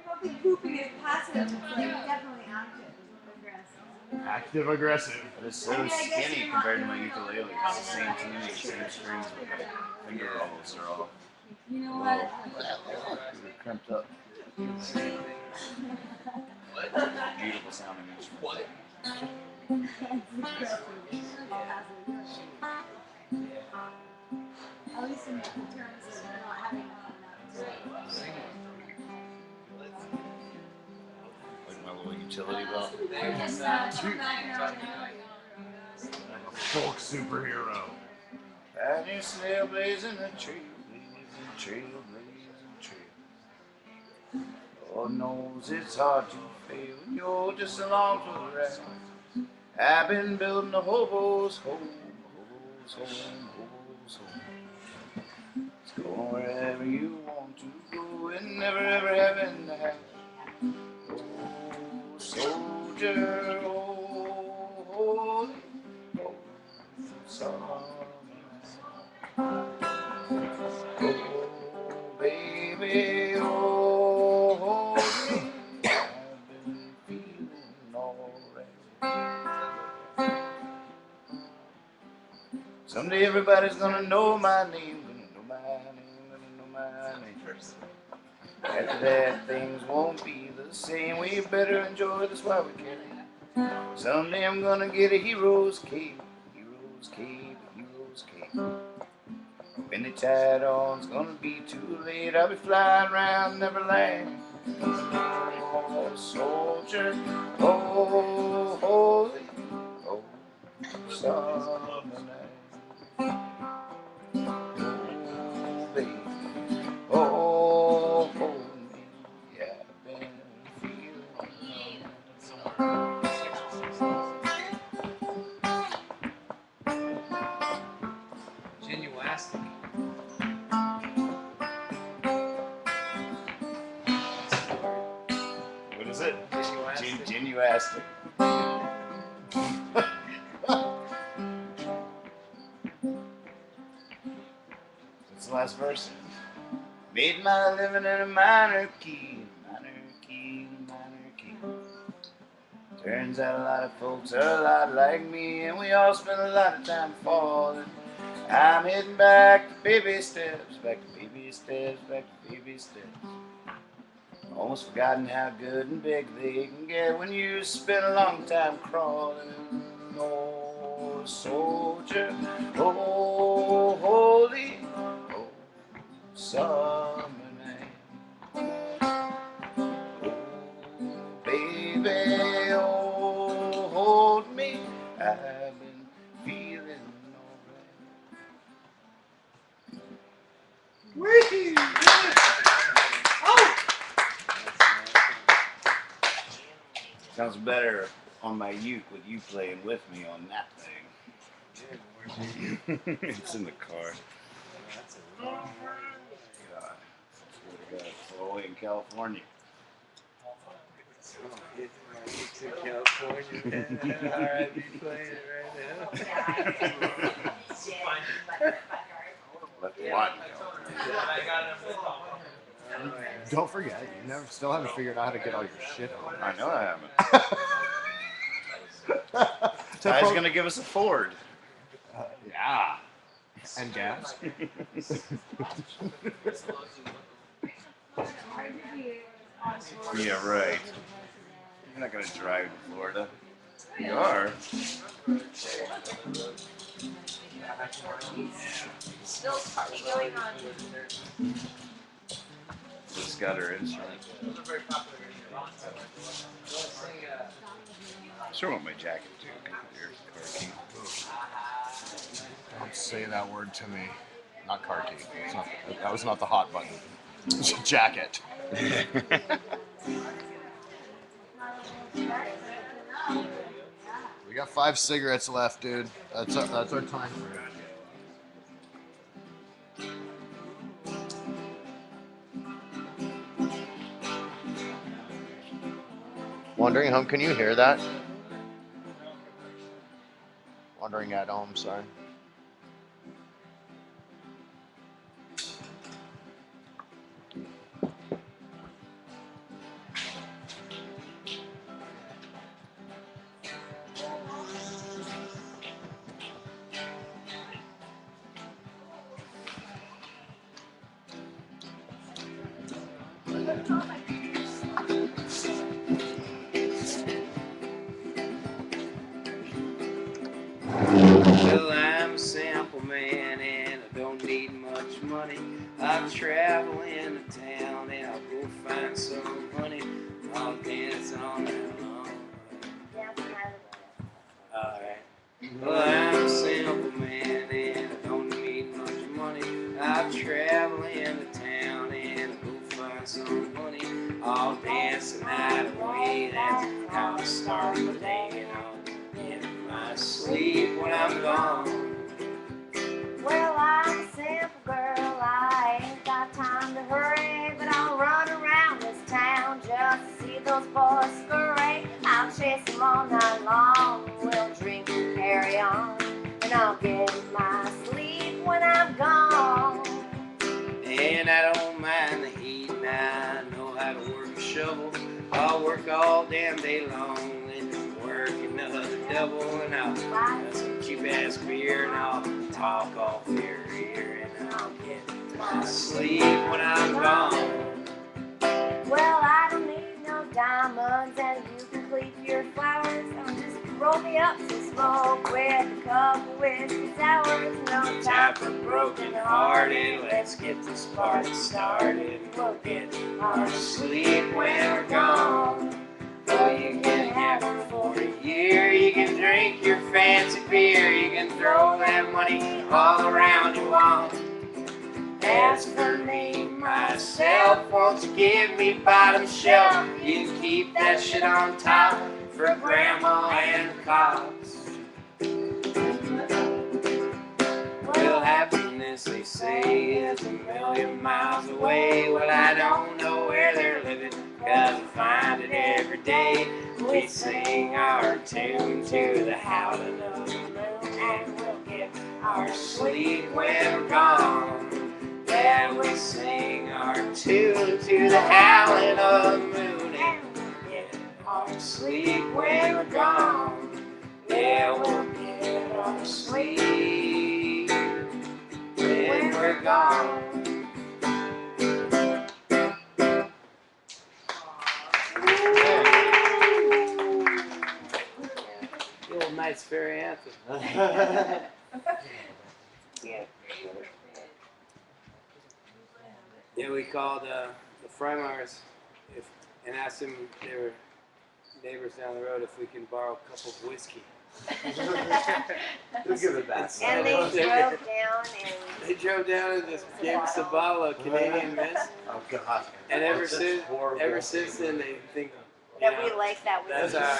Don't be pooping is passive. It's like definitely active. Aggressive. Active aggressive. But it's so skinny compared to my ukulele. It's the same tuning, same strings, but my finger rolls are all You know low. what? Crimped up. Beautiful sounding instrument. At least in terms of not having enough. Like my little utility belt. Folk superhero. And you're still blazing the trail, blazing trail, blazing trail. Lord knows it's hard to fail when you're just along for the ride. I've been building a hobo's home, hobo's home, hobo's home. It's going wherever you want to go and never ever having to have. Oh, soldier, oh, holy, oh, summer. Oh, baby, oh, holy, I've been feeling alright. Someday everybody's gonna know my name, gonna know my name, gonna know my name. After that, things won't be the same. We better enjoy this while we can. Someday I'm gonna get a hero's cape, hero's cape, hero's cape. When the tide on's gonna be too late, I'll be flying around Neverland. Oh, soldier, oh, holy, oh, summer night. Oh, baby, oh, hold me, yeah, I've been feeling. Genuastic. What is it? Genuastic. Genuastic. What's the last verse? Made my living in a minor key, minor key, minor key. Turns out a lot of folks are a lot like me, and we all spend a lot of time falling. I'm heading back to baby steps, back to baby steps, back to baby steps. Almost forgotten how good and big they can get when you spend a long time crawling. Oh, soldier, oh, holy, oh, summer night. Oh, baby, oh, hold me. I've been feeling alright. Sounds better on my uke with you playing with me on that thing. It's in the car. God. Swear to God, it's all the way in California. It's in California. Alright, be playing it right now. Left one in California. Don't forget, you still haven't figured out how to get all your shit on. I know I haven't. Ty's gonna give us a Ford. Yeah. And gas. Yeah, right. You're not gonna drive to Florida. You are. Still party going on. It's got her instruments. Sure want my jacket too. Your car key. Don't say that word to me. Not car key. It's not, that was not the hot button. It's a jacket. We got 5 cigarettes left, dude. That's our time for it. Wandering home, can you hear that? Wandering at home, sorry. Well, I'm a simple man and I don't need much money. I'll travel into town and I'll go find some honey. I'll dance on that long. Alright. Well, I'm a simple man and I don't need much money. I'll travel into town and I'll go find some honey. I'll dance the night away. That's how I start the day, and I'll get my sleep when I'm gone. Well, I'm a simple girl, I ain't got time to hurry, but I'll run around this town just to see those boys scurry. I'll chase them all night long, we'll drink and carry on, and I'll get my sleep when I'm gone. And I don't mind the heat, and I know how to work a shovel. I'll work all damn day long, and work another double, and I'll have some cheap-ass beer, and I'll talk off your ear, and I'll get my sleep when I'm gone. Well, I don't need no diamonds, and you can clip your flowers. I'll just roll me up some smoke with a couple whiskey sours. No time for broken hearted. Let's get this party started. We'll get our sleep when we're gone. Oh, you can have it for a year. You can drink your fancy beer. You can throw that money all around you want. As for me, myself, won't you give me bottom shelf? You can keep that shit on top for grandma and the cops. Well, happiness, they say, is a million miles away. Well, I don't know where they're living, 'cause I find it every day. We sing our tune to the howling of the moon, and we'll get our sleep when we're gone. Yeah, we sing our tune to the howling of the moon, and we'll get our sleep when we're gone. Yeah, we'll get our sleep when we're gone. The old Knights Ferry anthem. Yeah, we called the Freimars and asked them, they were neighbors down the road, if we can borrow a cup of whiskey. We'll give it back. And they drove down and... They drove down and just gave us a bottle of Canadian Mist. Oh God. And ever since then, they think That we like that. that's our,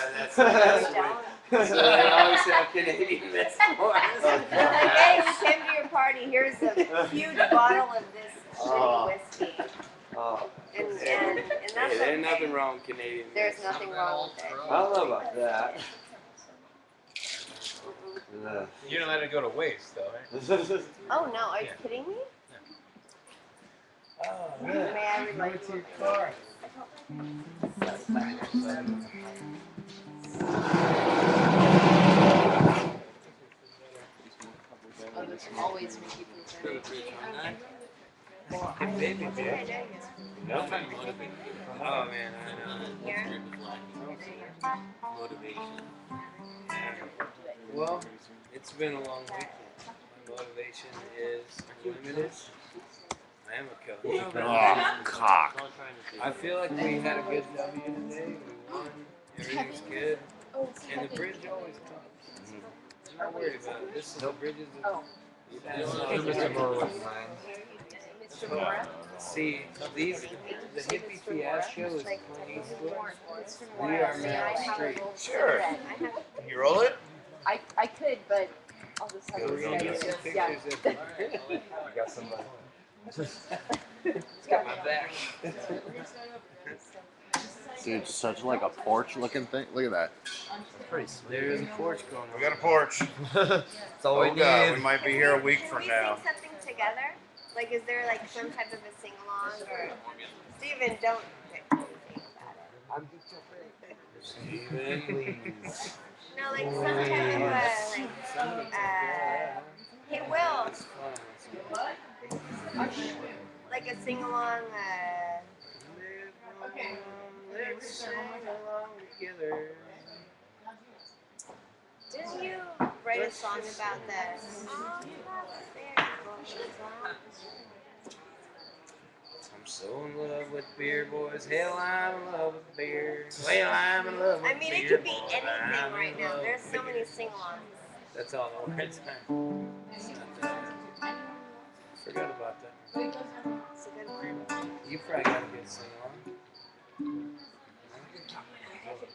We so they always have Canadian Mist for us. Hey, we came to your party. Here's a huge bottle of this shitty whiskey. Oh. And that's Hey, there's okay. nothing wrong with Canadian Mist. There's nothing wrong with it. I don't know about that. You don't let it go to waste, though, right? Oh no, are you kidding me? May I remind you? Oh, that's always when people say. Hey, baby, bitch. Oh man, I know. Here. Motivation. Well, it's been a long weekend. My motivation is limited. I I am a coach. Oh, cock. I feel like we had a good W today. We won. Everything's good. And the bridge always comes. I'm not worried about it. This is the bridges. Mr. Moore was mine. Mr. Mora? See, the hippie fiasco is plain Mr. We Mora. are See, I Main have a Street. little Sure. cigarette. I have. Can you roll it? I could, but I'll just have We're to gonna get some pictures of it. You got somebody. It's got my back. Dude, such like a porch looking thing. Look at that. Pretty sweet. There's a porch going on. We got a porch. That's all we Oh god, need. we might be here a week Can from we now. sing something together? Like, is there like some type of a sing along or? Steven, don't say anything about it. Steven, please. No, like some type of hey Will, like a sing along. Okay. Let's sing along together. Didn't you write a song about this? I'm so in love with beer, boys. Hell, I'm in love with beer. Well, I'm in love with I mean, beer. it could be boys. anything I'm right in now. love There's with so many beer. sing-alongs. That's all the words are. It's not that. Forgot about that. It's a good one. You probably got a good sing along.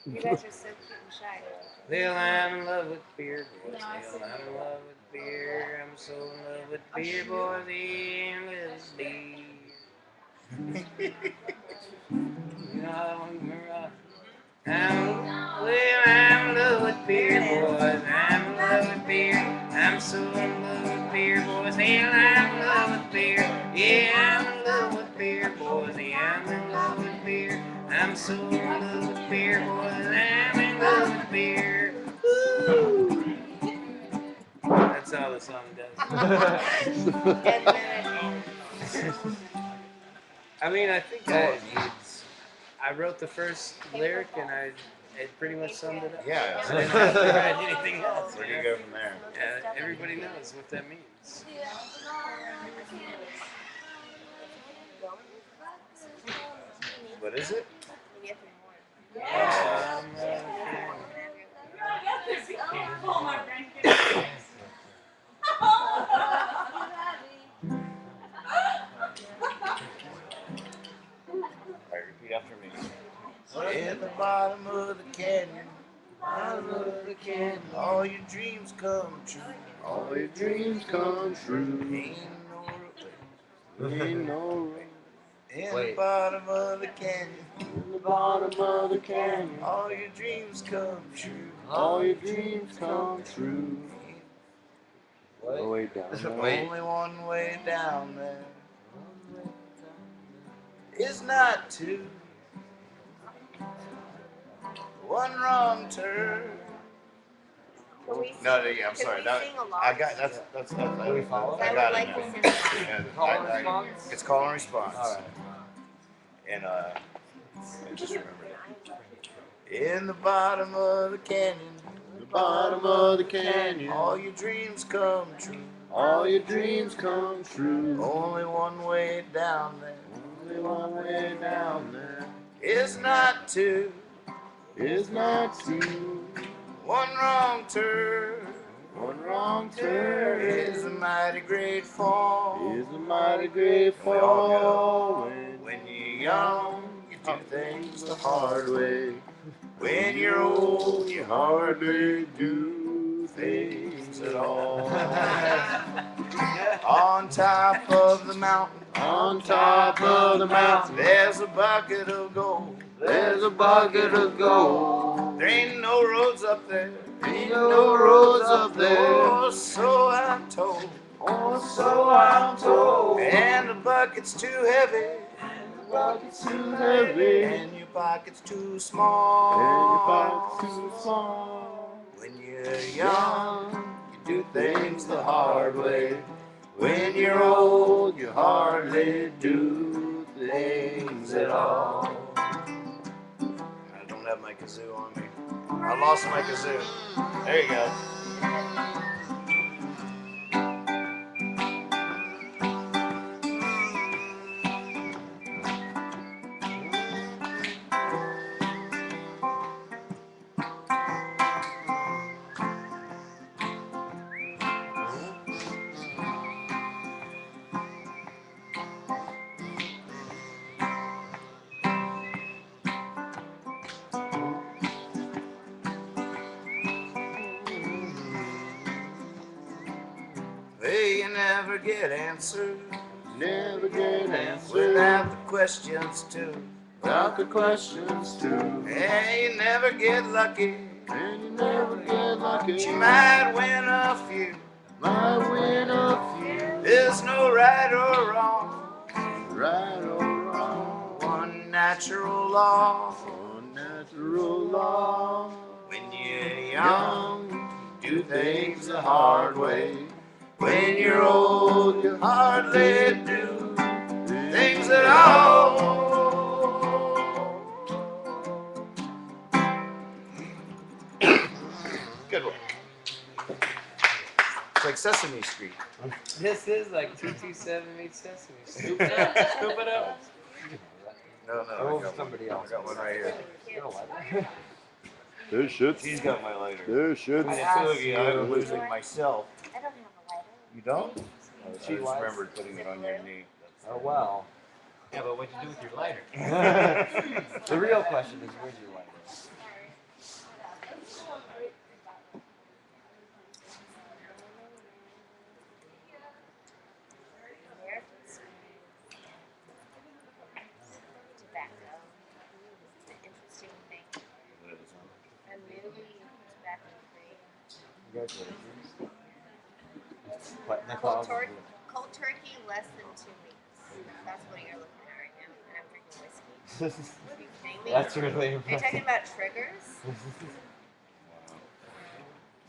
You guys are so cute and shy. Well, I'm in love with beer, boys. Hell, I'm in love with beer. I'm so in love with beer, boys. I'm in love with beer. You know how long you remember I'm in love with beer, boys. I'm in love with beer. I'm so in love with beer, boys. Hell, I'm in love with beer. Yeah, I'm in love with beer, boys. Yeah, I'm in love with beer. I'm so in love with beer, boys. I'm in love with beer. Woo! That's all the song does. And then it ends. I mean, I think I wrote the first lyric and it pretty much summed it up. Yeah. I didn't have to write anything else. Where do you go from there? Yeah, everybody knows what that means. What is it? You get more. Alright, repeat after me. In the bottom of the canyon, all your dreams come true. All your dreams come true. Ain't no rain. In the bottom of the canyon. In the bottom of the canyon. All your dreams come true. All your dreams come true. Way down. Only one way down there. Is not two. One wrong turn. Can we No, sing- yeah, I'm can sorry. we That, sing along? I got that's I I got would it. like now. to sing. Yeah, Call and response? It's call and response. All right. And I just remembered it. In the bottom of the canyon. The bottom of the canyon. All your dreams come true. All your dreams come true. Only one way down there. Only one way down there. Is not two. Is not two. One wrong turn. One wrong turn is a mighty great fall. Is a mighty great fall. When you're young, you do things the hard way. When you're old, you hardly do things at all. On top of the mountain, on top of the mountain, there's a bucket of gold. There's a bucket of gold. There ain't no roads up there. Ain't no roads up there. Oh, so I'm told. Oh, so I'm told. And the bucket's too heavy. And the bucket's too heavy. And your pocket's too small. And your pocket's too small. When you're young, you do things the hard way. When you're old, you hardly do things at all. I don't have my kazoo on me. I lost my kazoo. There you go. You never get answers Never get answers without the questions too. without the questions too. And you never get lucky, And you never get lucky. but you might win a few. Might win a few. There's no right or wrong, Right or wrong. one natural law. One natural law. When you're young, Young, do things the hard way. When you're old, you hardly do things at all. Good one. It's like Sesame Street. This is like 227 meets Sesame Street. Scoop it up. No, Oh, I got somebody one. else. I got one right here. There should. She's got my lighter. There should. I two of you, I'm losing myself. I don't have a lighter. You don't? I She just was. remembered putting it on your knee. Oh, well. Yeah, but what'd you do with your lighter? The real question is, where's your lighter? American smoking. Tobacco. It's an interesting thing. I'm newly tobacco free. Congratulations. Cold turkey, less than 2 weeks. That's what you're looking at right now. And I'm drinking whiskey. Are you kidding me? That's really Are you impressive. talking about triggers?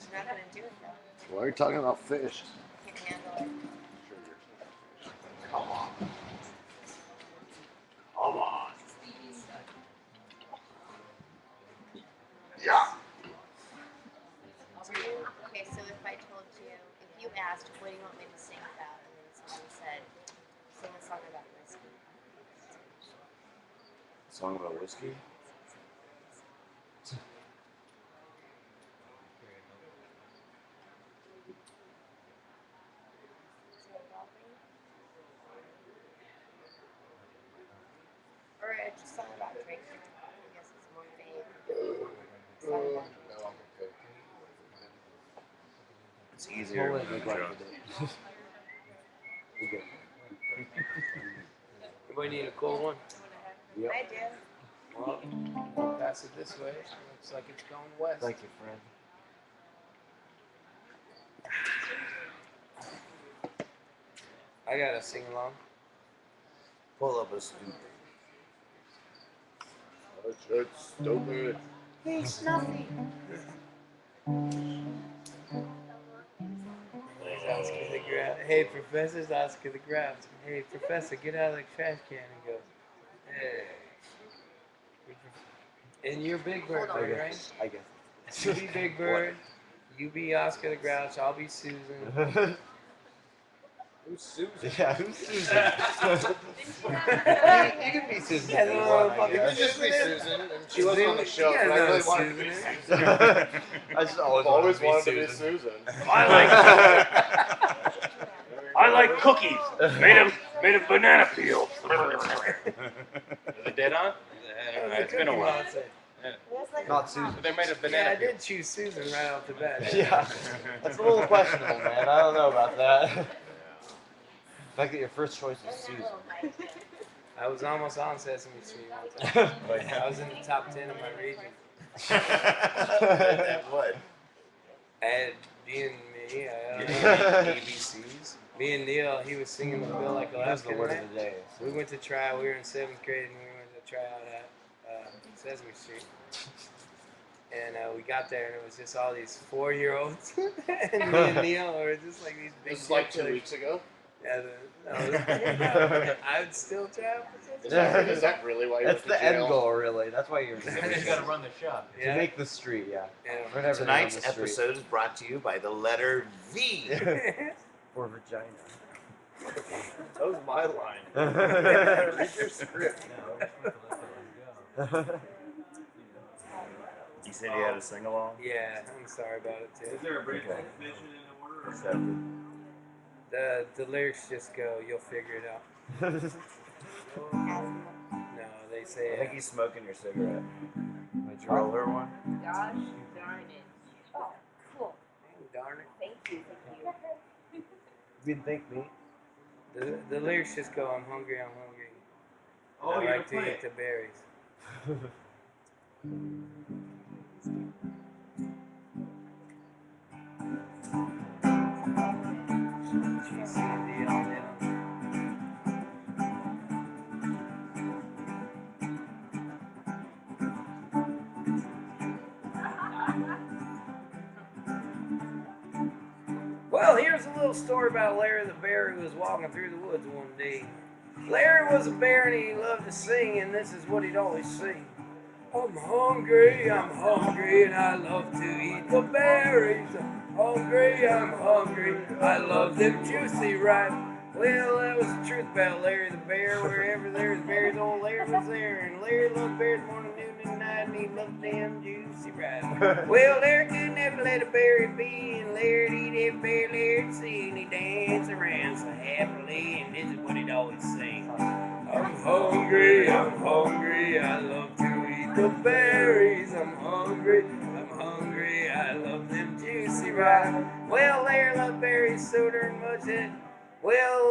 I'm not gonna do it though. Why are you talking about fish? Can't handle it. Come on. Come on. Yeah. Okay, so if I told you, if you asked, what do you want me to sing about? And then someone said, sing a song about whiskey. Song about whiskey? Or just song about drinking. I guess it's more vague. Song about It's easier when you're drunk. Anybody need a cold one? I do. Well, we'll pass it this way. Looks like it's going west. Thank you, friend. I gotta sing along. Pull up a stupid. That's stupid. Hey, Snuffy. Oscar the Grouch. Hey, Professor's Oscar the Grouch. Hey, Professor, get out of the trash can. He goes, hey. And you're Big Bird, Hold on. right? I guess. You be Big Bird. You be Oscar the Grouch. I'll be Susan. Who's Susan? Yeah, who's Susan? You can be Susan. Yeah, if you no, want, I fucking guess. Just be Susan. And she wasn't on the show, Yeah, but I no, really wanted to be Susan. Susan. I just always, Always wanted wanted to be Susan. I like cookies made of banana peel. Is it dead on? It's been a while. Not Susan. They're made of Yeah, banana I peel. did choose Susan right off the bat. Yeah, that's a little questionable, man. I don't know about that. The fact that your first choice is Susan. I was almost on Sesame Street one time. I was in the top 10 of my region. That what? And being me, I don't know. ABCs? Me and Neil, he was singing the Bill Like That's the Alaska. word tonight. of the day. We went to try out. We were in 7th grade and we went to try out at Sesame Street. And we got there and it was just all these 4-year-olds. And me and Neil were just like these big This is like kids. 2 weeks ago. Yeah, I would still try out for Is Sesame that, is that really why you That's went the to end jail? goal, really. That's why you're Somebody's got to run the shop. to make the street, yeah. Yeah. We're never Tonight's on the street. episode is brought to you by the letter V. For vagina. That was my line. Read your script. You said you had a sing along? Yeah, I'm sorry about it too. Is there a break information in order? Accepted. The lyrics just go, you'll figure it out. No, they I say think he's smoking your cigarette. Did you roll her one? Gosh darn it. Oh, cool. darn it. Thank you. didn't think me. The lyrics just go, I'm hungry, I'm hungry. Oh, I you're like to gonna play eat the berries. Well, here's a little story about Larry the bear who was walking through the woods one day. Larry was a bear and he loved to sing, and this is what he'd always sing. I'm hungry, and I love to eat the berries. I'm hungry, I love them juicy ripe. Well, that was the truth about Larry the bear. Wherever there's berries, old Larry was there. And Larry loved berries morning, noon, and night, and he loved them juicy ripe. Well, Larry could never let a berry be, and Larry'd eat every berry Larry'd see, and he'd dance around so happily, and this is what he'd always sing. I'm hungry, I love to eat the berries. I'm hungry, I love them juicy ripe. Well, Larry loved berries so darn much that, well,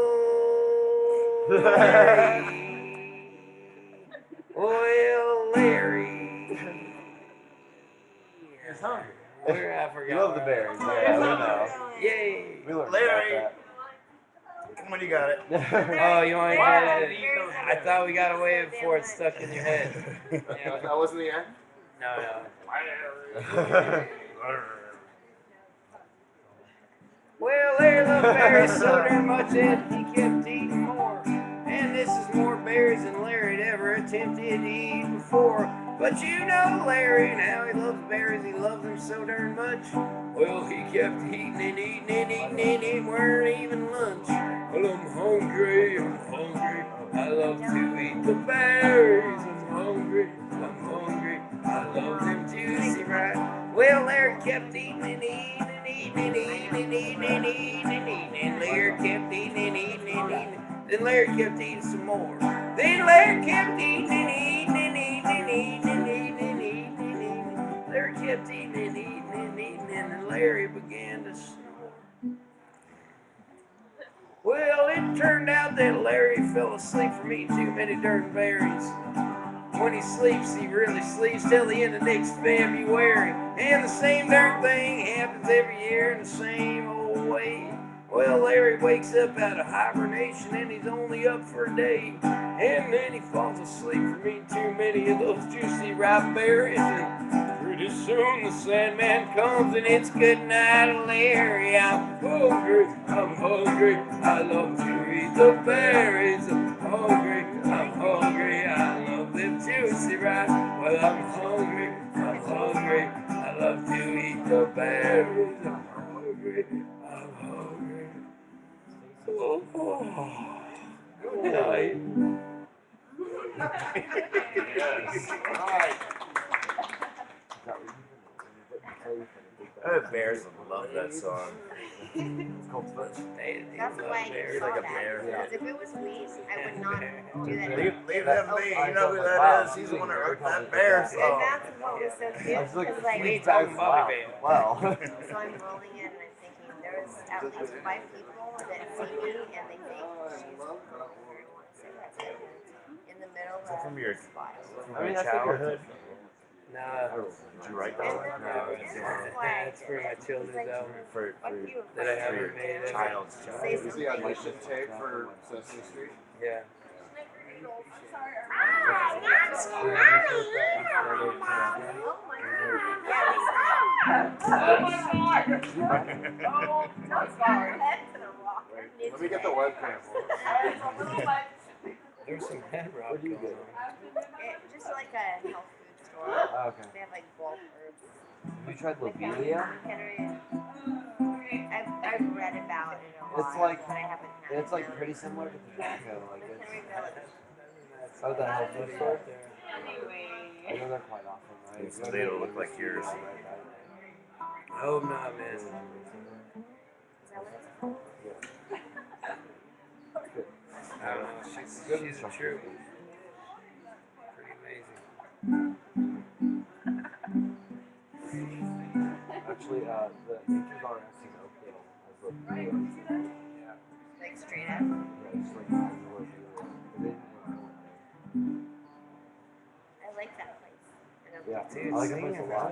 Larry. He's hungry. Where I forgot. You love the berries. Yeah, we know. Yay. We learned Larry. about Come on, you got it. Oh, you want to get it? I thought we got away before it stuck in your head. Yeah. That wasn't the end? No. Well, Larry loved berries so darn much that he kept eating more. And this is more berries than Larry'd ever attempted to eat before. But you know Larry and how he loves berries, he loves them so darn much. Well, he kept eating and eating and eating and it weren't even lunch. Well, I'm hungry, I love to eat the berries. I'm hungry, I love them juicy ripe. Well, Larry kept eating and eating and eating and eating and eating and eating and eating. And Larry kept eating and eating and eating. Then Larry kept eating some more. Then Larry kept eating and eating and eating and eating and eating and eating and eating. Larry kept eating and eating and eating, and then Larry began to snore. Well, it turned out that Larry fell asleep from eating too many darn berries. When he sleeps, he really sleeps till the end of next February. And the same darn thing happens every year in the same old way. Well, Larry wakes up out of hibernation and he's only up for a day. And then he falls asleep from eating too many of those juicy ripe berries. And pretty soon the Sandman comes and it's good night, Larry. I'm hungry, I love to eat the berries. I'm hungry, I love them juicy ripe. Well, I'm hungry, I love to eat the berries. I'm hungry. Oh. Good night. Yes. All right. that. Bears would love that song. It's called Touch. That's why You're I like saw a that. bear. Because if it was me, I would not do that. Leave him be. You know who that is. He's the one that wrote that bear And song. that's what was so cute. Because like, We ain't talking about it. Wow. so I'm rolling it and I'm thinking there's at least 5 people that see me and they think she's a girl weird cigarettes in the middle of From your, spot. I mean, that's childhood. No. Did you write that And one? then this is why That's for my children's album For that I your haven't made. child's child. Say Is the audition tape for Sesame Street? Yeah. Let me get the webcam for it. There's some head rock going on. Just like a health food store. Oh, okay. They have like bulk herbs. Have you tried Lobelia? I've read about it a lot. It's like, but I haven't had it's it. like pretty similar to tobacco. Like Henry it's, oh, the health food store? Anyway. I know they're quite often, right? These potatoes look like yours. I hope not, man. Is that what it's called? I don't know. She's a true. Pretty amazing. Actually, the Yankees are asking Oakdale as Lobelia. Yeah. like that place a lot.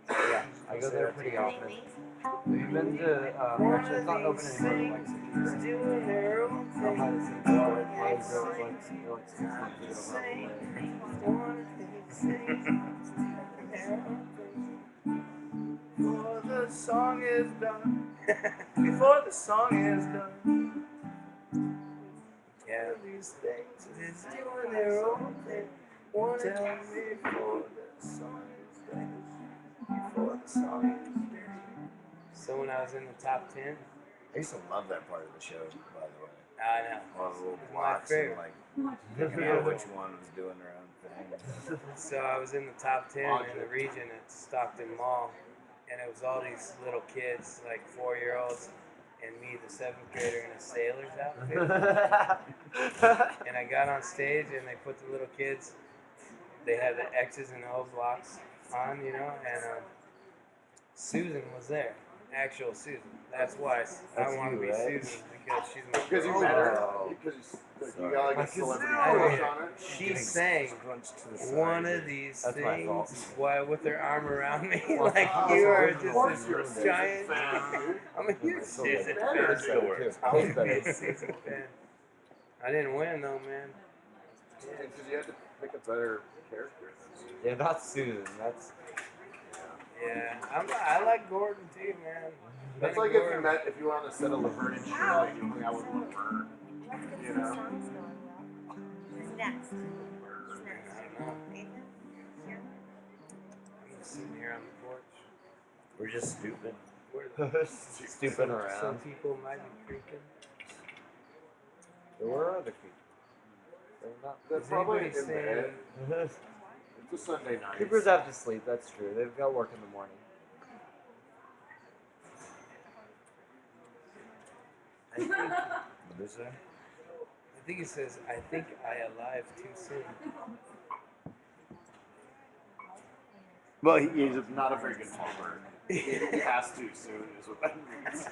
Yeah, I go there pretty often. Have you been to, actually it's not open anymore, but like 60 years. Some by the same people, like, they're like 6 months Before the song is done, before the song is done, yeah, these things is doing their own thing. One tell me before the song is done, before the song is done. So when I was in the top 10, I used to love that part of the show, by the way. I know. All the little It's my blocks and favorite. like figuring out which one was doing their own thing. So I was in the top 10 in the region at Stockton Mall, and it was all these little kids, like 4-year-olds, and me, the 7th grader, in a sailor's outfit. And I got on stage, and they put the little kids, they had the X's and O blocks on, you know, and Susan was there. Actual Susan. That's why I want to be right? Susan, because she's my Because you girl. met her? Because you got like a celebrity crush on her? She sang one of these That's my fault. things while with her arm around me, like you are just this giant. I'm a huge Susan fan. I'm a big Susan fan. I didn't win though, man. Because you had to pick a better character. Yeah, not Susan. That's Yeah, I like Gordon too, man. That's like if you were on the set of Laverne and Shirley and you hung out with Laverne. That's good You for the know? song's going well. Who's next? Who's next? I don't know. Nathan? Here? I'm just sitting here on the porch. We're just stupid. Where stupid some around. people might be creaking. There were other people. They're not. They're Is probably anybody in bed. It's a Sunday night. Creepers have to sleep. That's true. They've got work in the morning. I think, What is that? I think it says, I think I alive too soon. Well, he's not a very good talker. He has to soon, is what that means.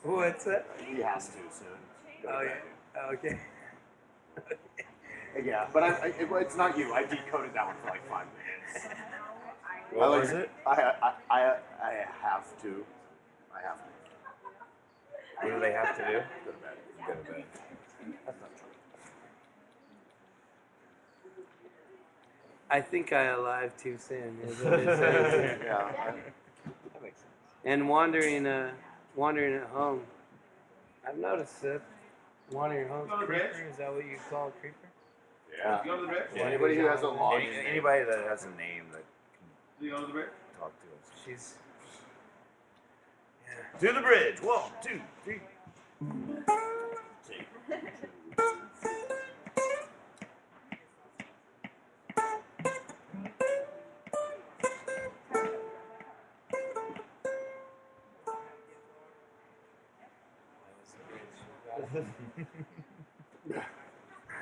What's that? He has to soon. Oh, yeah. Okay. Yeah, but it's not you. I decoded that one for like 5 minutes. What I like, was it? I have to. I have to. What do they have to do? Go to bed. Go to bed. That's not true. I think I alive too soon is what it says. Yeah. That makes sense. And wandering at home. I've noticed that wandering home. Go to Creeper, bed. is that what you call a creeper? Yeah. You go to the bed? Yeah, anybody who has a login name. Anybody that has a name that You go to the bed? can talk to us. She's. Yeah. To the bridge. 1, 2, 3.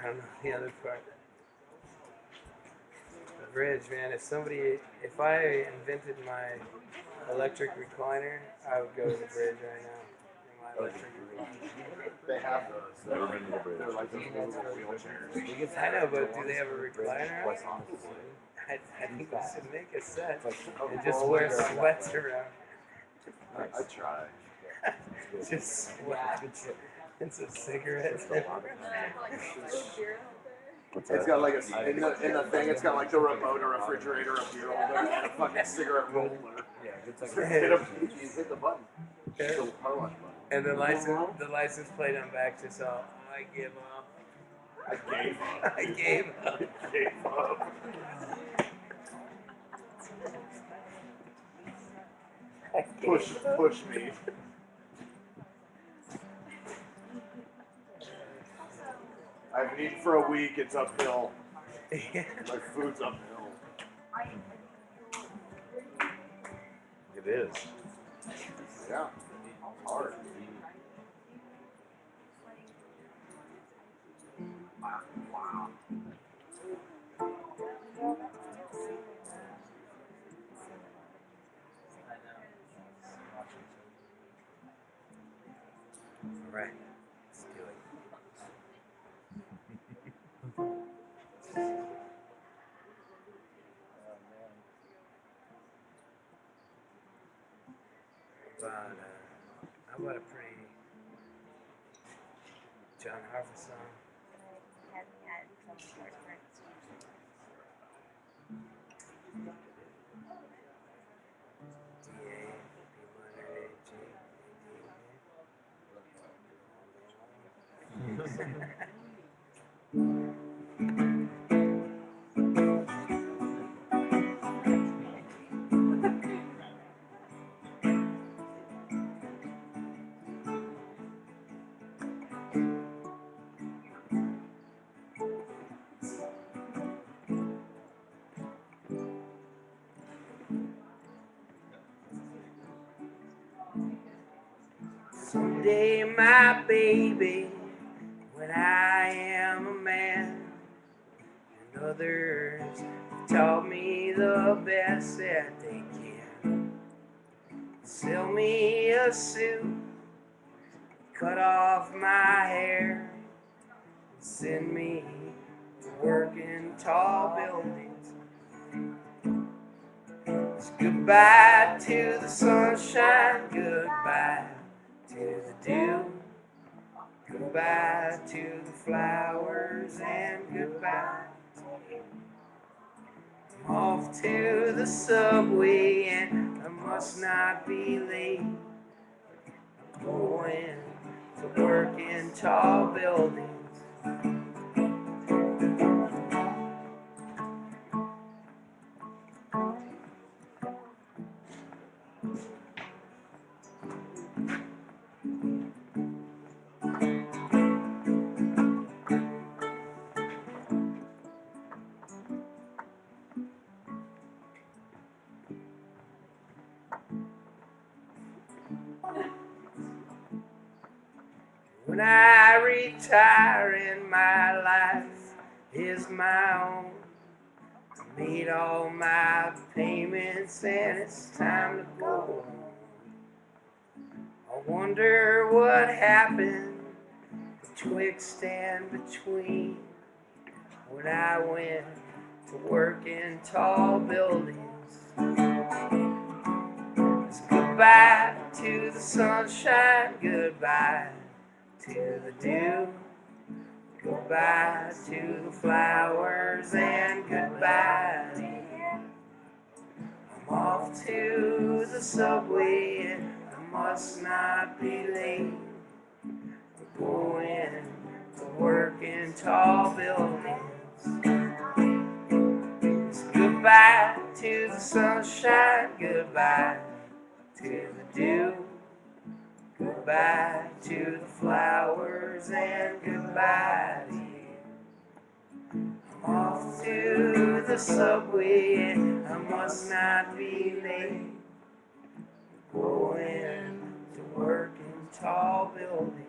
I don't know the other part. The bridge, man. If I invented my electric recliner, I would go to the bridge right now. In my electric recliner. They have those. Never been to the bridge. They're like those little wheelchairs. I know, but do they have a recliner? I think we should make a set and just wear sweats around. I try. Just sweat. It's a cigarette. It's got like in the thing. It's got like the remote, a refrigerator, a beer holder, and a fucking cigarette roller. Yeah, good Just second. hit the button. The car wash button. And the license plate on back just all, I give up. I gave up. I gave up. I gave up. Push me. I haven't eaten for a week. It's uphill. My food's uphill. It is. Yeah. Hard. Wow. All right, let's do it. How about a pretty John Harper song? Have me at some short breaks. Someday, my baby, when I am a man, and others taught me the best that they can. Sell me a suit, cut off my hair, and send me to work in tall buildings. It's goodbye to the sunshine, goodbye to the dew, goodbye to the flowers, and goodbye. I'm off to the subway and I must not be late. I'm going to work in tall buildings. When I retire and my life is my own, I made all my payments and it's time to go. I wonder what happened betwixt and between when I went to work in tall buildings. It's goodbye to the sunshine, goodbye to the dew, goodbye to the flowers, and goodbye. I'm off to the subway and I must not be late. I'm going to work in tall buildings. It's goodbye to the sunshine, goodbye to the dew, goodbye to the flowers, and goodbye to you. I'm off to the subway and I must not be late. I'm going to work in tall buildings.